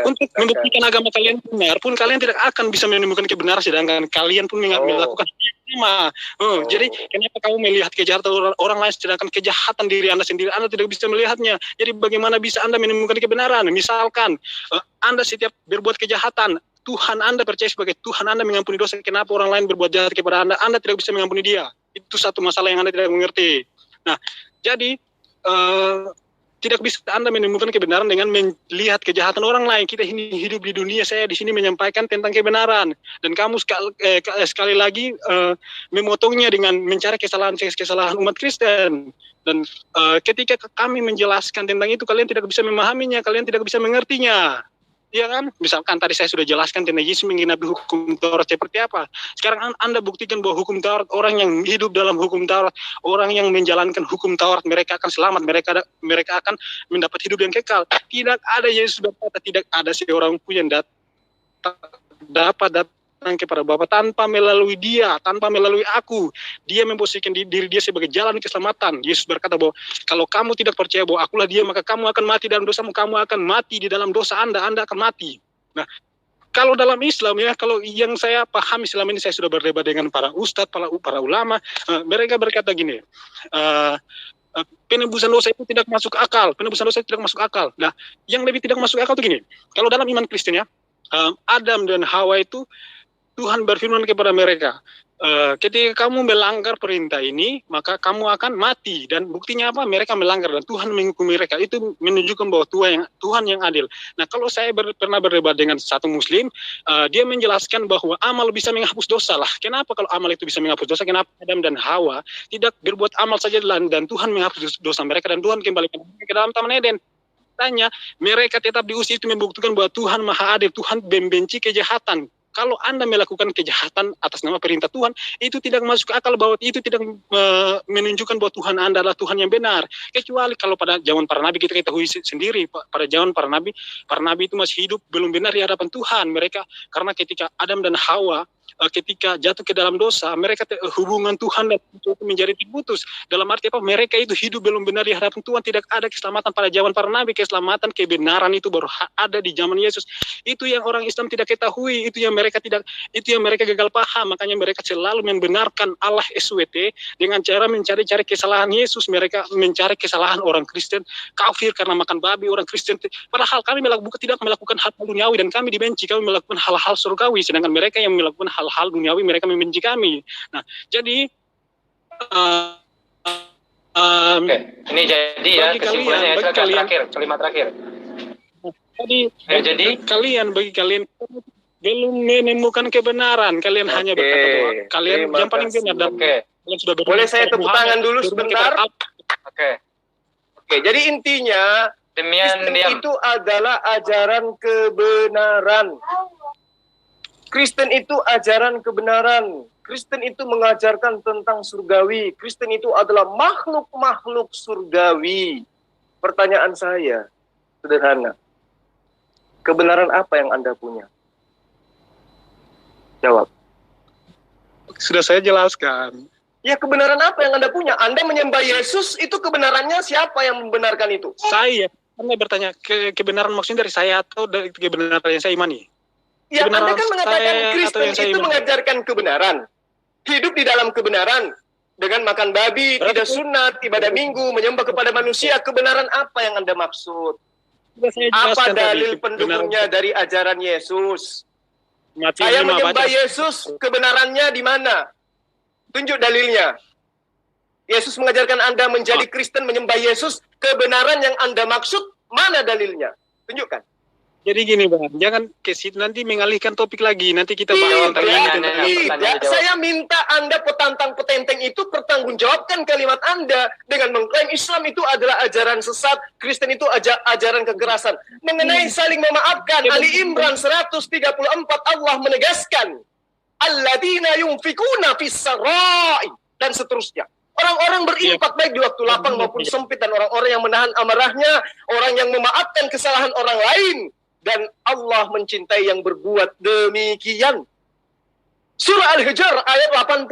Untuk membuktikan agama kalian benar pun kalian tidak akan bisa menemukan kebenaran, sedangkan kalian pun melakukan sama. Jadi kenapa kamu melihat kejahatan orang lain sedangkan kejahatan diri Anda sendiri Anda tidak bisa melihatnya? Jadi bagaimana bisa Anda menemukan kebenaran? Misalkan Anda setiap berbuat kejahatan, Tuhan Anda percaya sebagai Tuhan Anda mengampuni dosa, kenapa orang lain berbuat jahat kepada Anda, Anda tidak bisa mengampuni dia? Itu satu masalah yang Anda tidak mengerti. Nah, jadi tidak bisa Anda menemukan kebenaran dengan melihat kejahatan orang lain. Kita ini hidup di dunia, saya di sini menyampaikan tentang kebenaran. Dan kamu sekali lagi memotongnya dengan mencari kesalahan umat Kristen. Dan ketika kami menjelaskan tentang itu, kalian tidak bisa memahaminya, kalian tidak bisa mengertinya. Iya kan? Misalkan tadi saya sudah jelaskan tentang Yesus menggenapi hukum Taurat seperti apa. Sekarang Anda buktikan bahwa hukum Taurat, orang yang hidup dalam hukum Taurat, orang yang menjalankan hukum Taurat, mereka akan selamat, mereka akan mendapat hidup yang kekal. Tidak ada, Yesus berkata, tidak ada seorang pun yang dapat datang kepada Bapa tanpa melalui dia, tanpa melalui aku. Dia memposisikan diri dia sebagai jalan keselamatan. Yesus berkata bahwa kalau kamu tidak percaya bahwa akulah dia, maka kamu akan mati dalam dosamu, kamu akan mati di dalam dosa Anda akan mati. Nah, kalau dalam Islam ya, kalau yang saya pahami selama ini, saya sudah berdebat dengan para ustadz, para ulama, mereka berkata gini, penebusan dosa itu tidak masuk akal, penebusan dosa itu tidak masuk akal. Nah, yang lebih tidak masuk akal itu gini, kalau dalam iman Kristen ya, Adam dan Hawa itu Tuhan berfirman kepada mereka, ketika kamu melanggar perintah ini, maka kamu akan mati. Dan buktinya apa? Mereka melanggar dan Tuhan menghukumi mereka. Itu menunjukkan bahwa Tuhan yang adil. Nah, kalau saya pernah berdebat dengan satu Muslim, dia menjelaskan bahwa amal bisa menghapus dosa lah. Kenapa kalau amal itu bisa menghapus dosa? Kenapa Adam dan Hawa tidak berbuat amal saja dan Tuhan menghapus dosa mereka dan Tuhan kembalikan mereka ke dalam Taman Eden? Tanya, mereka tetap diusir, itu membuktikan bahwa Tuhan Maha Adil, Tuhan membenci kejahatan. Kalau Anda melakukan kejahatan atas nama perintah Tuhan, itu tidak masuk akal, bahwa itu tidak menunjukkan bahwa Tuhan Anda adalah Tuhan yang benar. Kecuali kalau pada zaman para nabi, kita ketahui sendiri, pada zaman para nabi itu masih hidup belum benar di hadapan Tuhan. Mereka, karena ketika Adam dan Hawa ketika jatuh ke dalam dosa, mereka hubungan Tuhan dan itu menjadi terputus. Dalam arti apa? Mereka itu hidup belum benar di hadapan Tuhan, tidak ada keselamatan pada zaman para nabi. Keselamatan, kebenaran itu baru ada di zaman Yesus. Itu yang orang Islam tidak ketahui, itu yang mereka gagal paham. Makanya mereka selalu membenarkan Allah SWT dengan cara mencari-cari kesalahan Yesus. Mereka mencari kesalahan orang Kristen, kafir karena makan babi orang Kristen. Padahal kami tidak melakukan hal duniawi dan kami dibenci, kami melakukan hal-hal surgawi, sedangkan mereka yang melakukan hal-hal duniawi mereka membenci kami. Nah, jadi Oke, ini jadi ya kesimpulannya kalimat terakhir. Jadi bagi kalian belum menemukan kebenaran, kalian hanya berkata bahwa kalian yang paling benar. Dan kalian sudah boleh saya tepuk tangan dulu sebentar? Oke, jadi intinya Kristen itu adalah ajaran kebenaran. Kristen itu ajaran kebenaran. Kristen itu mengajarkan tentang surgawi. Kristen itu adalah makhluk-makhluk surgawi. Pertanyaan saya sederhana. Kebenaran apa yang Anda punya? Jawab. Sudah saya jelaskan. Ya, kebenaran apa yang Anda punya? Anda menyembah Yesus, itu kebenarannya siapa yang membenarkan itu? Saya. Anda bertanya, kebenaran maksudnya dari saya atau dari kebenaran yang saya imani? Ya, Anda kan mengatakan Kristen itu mengajarkan kebenaran. Hidup di dalam kebenaran. Dengan makan babi, tidak sunat, ibadah minggu, menyembah kepada manusia. Kebenaran apa yang Anda maksud? Apa dalil pendukungnya dari ajaran Yesus? Saya menyembah Yesus, kebenarannya di mana? Tunjuk dalilnya. Yesus mengajarkan Anda menjadi Kristen, menyembah Yesus, kebenaran yang Anda maksud, mana dalilnya? Tunjukkan. Jadi gini Bang, jangan ke situ nanti mengalihkan topik lagi. Nanti kita bahas tidak. Saya minta Anda petantang-petenteng itu pertanggungjawabkan kalimat Anda dengan mengklaim Islam itu adalah ajaran sesat, Kristen itu ajaran kekerasan. Mengenai saling memaafkan, Ali Imran 134 Allah menegaskan, alladzina yunfikuna fis sarai, dan seterusnya. Orang-orang berinfak baik di waktu lapang maupun sempit, dan orang-orang yang menahan amarahnya, orang yang memaafkan kesalahan orang lain. Dan Allah mencintai yang berbuat demikian. Surah Al-Hijr ayat 85.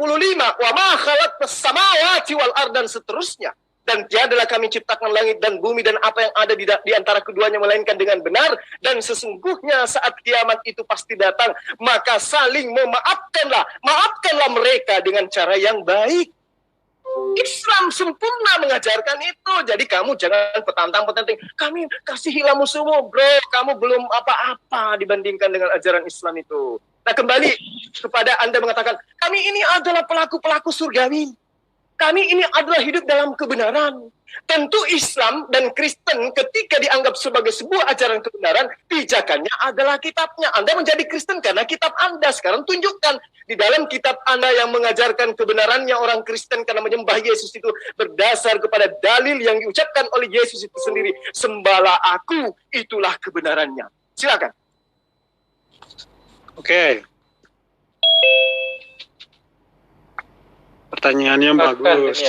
Wa ma khalaqnas samawati wal ard, dan seterusnya. dan tiadalah kami ciptakan langit dan bumi dan apa yang ada di antara keduanya melainkan dengan benar, dan sesungguhnya saat kiamat itu pasti datang, maka saling maafkanlah mereka dengan cara yang baik. Islam sempurna mengajarkan itu. Jadi kamu jangan petantang-petantang, kami kasihilah musuhmu, bro, kamu belum apa-apa dibandingkan dengan ajaran Islam itu. Nah, kembali kepada Anda mengatakan, kami ini adalah pelaku-pelaku surgawi, kami ini adalah hidup dalam kebenaran. Tentu Islam dan Kristen ketika dianggap sebagai sebuah ajaran kebenaran, pijakannya adalah kitabnya. Anda menjadi Kristen karena kitab Anda. Sekarang tunjukkan di dalam kitab Anda yang mengajarkan kebenarannya orang Kristen karena menyembah Yesus itu berdasar kepada dalil yang diucapkan oleh Yesus itu sendiri. Sembahlah aku, itulah kebenarannya. Silakan. Oke. Pertanyaannya bagus.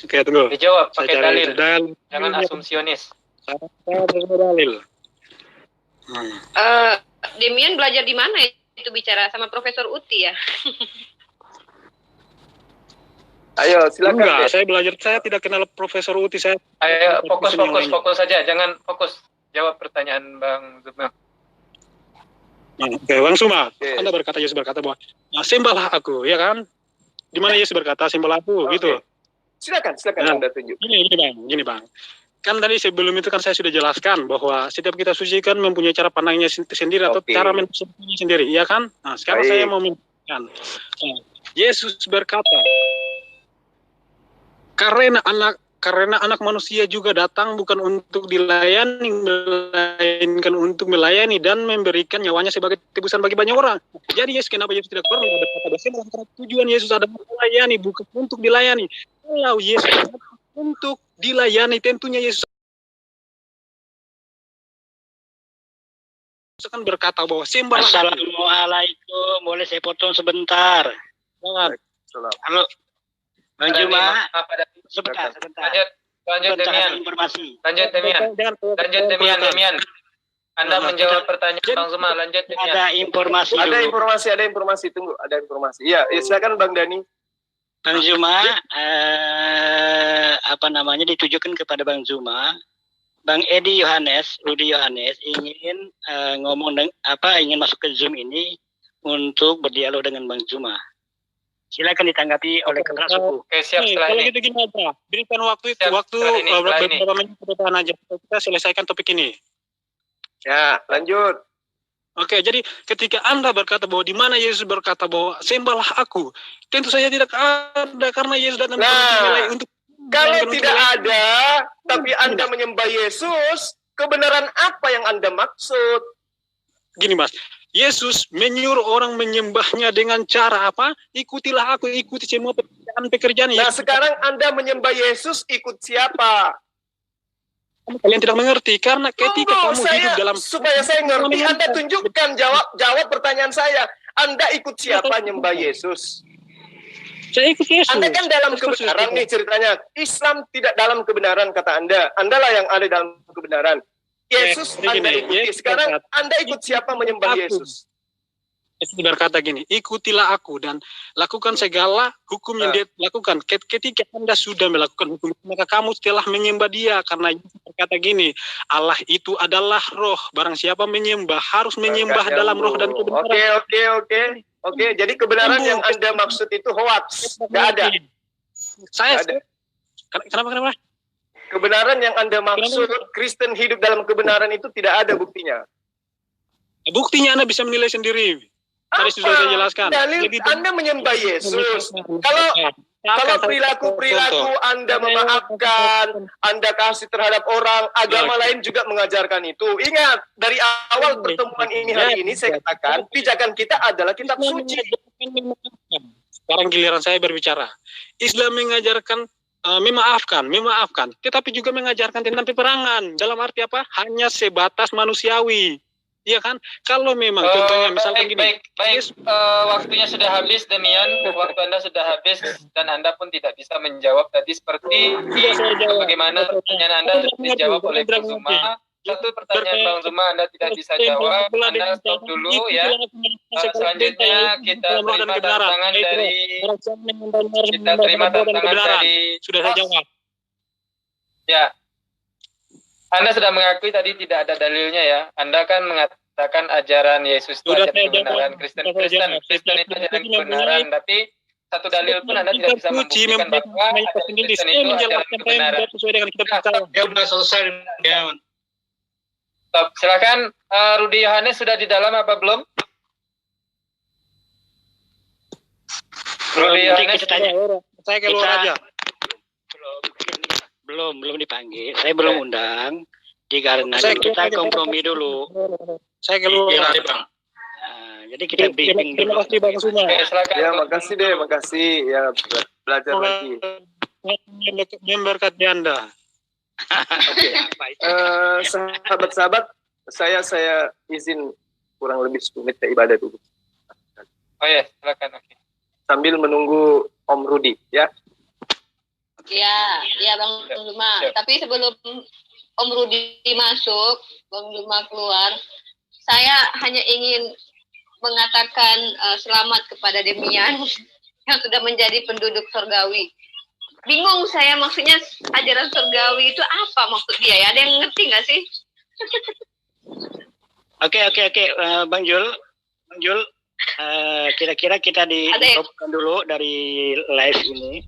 Oke, tunggu. Dijawab pakai Saya dalil. dalil. Jangan asumsionis. Saya dalil. Demian belajar di mana itu bicara sama Profesor Uti ya? Ayo, silakan. Enggak, saya tidak kenal Profesor Uti. Saya Ayo, fokus saja. Jangan fokus. Jawab pertanyaan Bang Zuma. Oke, Bang Suma. Oke. Anda berkata, Yesus berkata bahwa sembahlah aku, ya kan? Di mana Yesus berkata sembahlah aku, gitu. Silakan Nah, Anda tunjuk. Gini bang. Kan tadi sebelum itu kan saya sudah jelaskan bahwa setiap kita suci kan mempunyai cara pandangnya sendiri atau cara mensucinya sendiri, iya kan? Nah, sekarang saya mau menunjukkan. Yesus berkata, karena anak manusia juga datang bukan untuk dilayani, melainkan untuk melayani dan memberikan nyawanya sebagai tebusan bagi banyak orang. Jadi kenapa Yesus tidak pernah berkata bahwa tujuan Yesus adalah melayani, bukan untuk dilayani. Kalau Yesus untuk dilayani, tentunya Yesus akan berkata bahwa sembahlah. Assalamualaikum, boleh saya potong sebentar? Halo, Bang Juma. Sebentar. Lanjut Demian. Informasi. Lanjut Demian. Anda menjawab pertanyaan Bang Zuma. Lanjut Demian. Ada informasi. Ada informasi. Tunggu, ada informasi. Ya, silakan Bang Dani. Bang Zuma, ditujukan kepada Bang Zuma. Bang Rudi Yohanes ingin ingin masuk ke Zoom ini untuk berdialog dengan Bang Zuma. Silakan ditanggapi oleh Kepala Suku. Oke, siap setelah kalau ini. gitu gini aja, berikan waktu Setelah ini. beberapa menit ke depan aja kita selesaikan topik ini. Ya, lanjut. Oke, jadi ketika Anda berkata bahwa di mana Yesus berkata bahwa sembahlah aku, tentu saja tidak ada karena Yesus datang untuk kalau tidak ada, tapi Anda menyembah Yesus, kebenaran apa yang Anda maksud? Gini Mas, Yesus menyuruh orang menyembahnya dengan cara apa? Ikutilah aku, ikuti semua pekerjaan. Nah, sekarang Anda menyembah Yesus, ikut siapa? Kalian tidak mengerti karena ketika kamu hidup dalam supaya saya ngerti, Anda tunjukkan jawab pertanyaan saya. Anda ikut siapa nyembah Yesus? Saya ikut Yesus. Anda kan dalam kebenaran nih ceritanya. Islam tidak dalam kebenaran kata Anda. Anda lah yang ada dalam kebenaran. Yesus Anda ikuti. Sekarang Anda ikut siapa menyembah Yesus? Yesus berkata gini, ikutilah aku dan lakukan segala hukum yang dia lakukan. Ketika Anda sudah melakukan hukum, maka kamu telah menyembah dia. Karena Yesus berkata gini, Allah itu adalah roh. Barang siapa menyembah, harus menyembah dalam roh dan kebenaran. Oke, jadi kebenaran yang Anda maksud itu hoax. Tidak ada. Kenapa? Kebenaran yang Anda maksud, Kristen hidup dalam kebenaran itu tidak ada buktinya. Buktinya Anda bisa menilai sendiri. Tadi sudah saya jelaskan. Dalil Anda menyembah Yesus. Kalau perilaku Anda memaafkan, Anda kasih terhadap orang, agama lain juga mengajarkan itu. Ingat, dari awal pertemuan ini hari ini saya katakan, pijakan kita adalah kitab suci. Sekarang giliran saya berbicara. Islam mengajarkan memaafkan, tetapi juga mengajarkan tentang peperangan. Dalam arti apa? Hanya sebatas manusiawi. Iya kan? Kalau memang contohnya misalkan baik. Waktunya sudah habis Demian, waktu Anda sudah habis dan Anda pun tidak bisa menjawab tadi seperti bagaimana pertanyaan Anda dijawab oleh Bang Zuma. satu pertanyaan Bang Zuma Anda tidak bisa jawab, Anda stop dulu ya. Selanjutnya kita terima tantangan dari sudah saya jawab. Ya. Anda sudah mengakui tadi tidak ada dalilnya ya. Anda kan mengatakan ajaran Yesus itu ajaran kebenaran, Kristen itu ajaran kebenaran, tapi satu dalil pun Anda tidak bisa membuktikan bahwa ajaran Kristen itu ajaran kebenaran. Ya sudah selesai. Stop. Silakan Rudi Yohanes sudah di dalam apa belum? Rudi Yohanes, saya keluar aja. Belum dipanggil. Saya belum undang. Dikarenakan kita kompromi dulu. Saya keluar. Jadi kita briefing dulu. Ya, makasih deh, makasih. Ya, belajar lagi. Memberkati Anda. Sahabat-sahabat, saya izin kurang lebih 10 menit ke ibadah dulu. Oh ya, silakan. Oke. Sambil menunggu Om Rudi, ya. Iya Bang Zuma. Tapi sebelum Om Rudi masuk, Bang Zuma keluar, saya hanya ingin mengatakan selamat kepada Demian yang sudah menjadi penduduk surgawi. Bingung saya, maksudnya ajaran surgawi itu apa maksud dia ya? Ada yang ngerti nggak sih? Oke. Bang Jul, kira-kira kita di dulu dari live ini.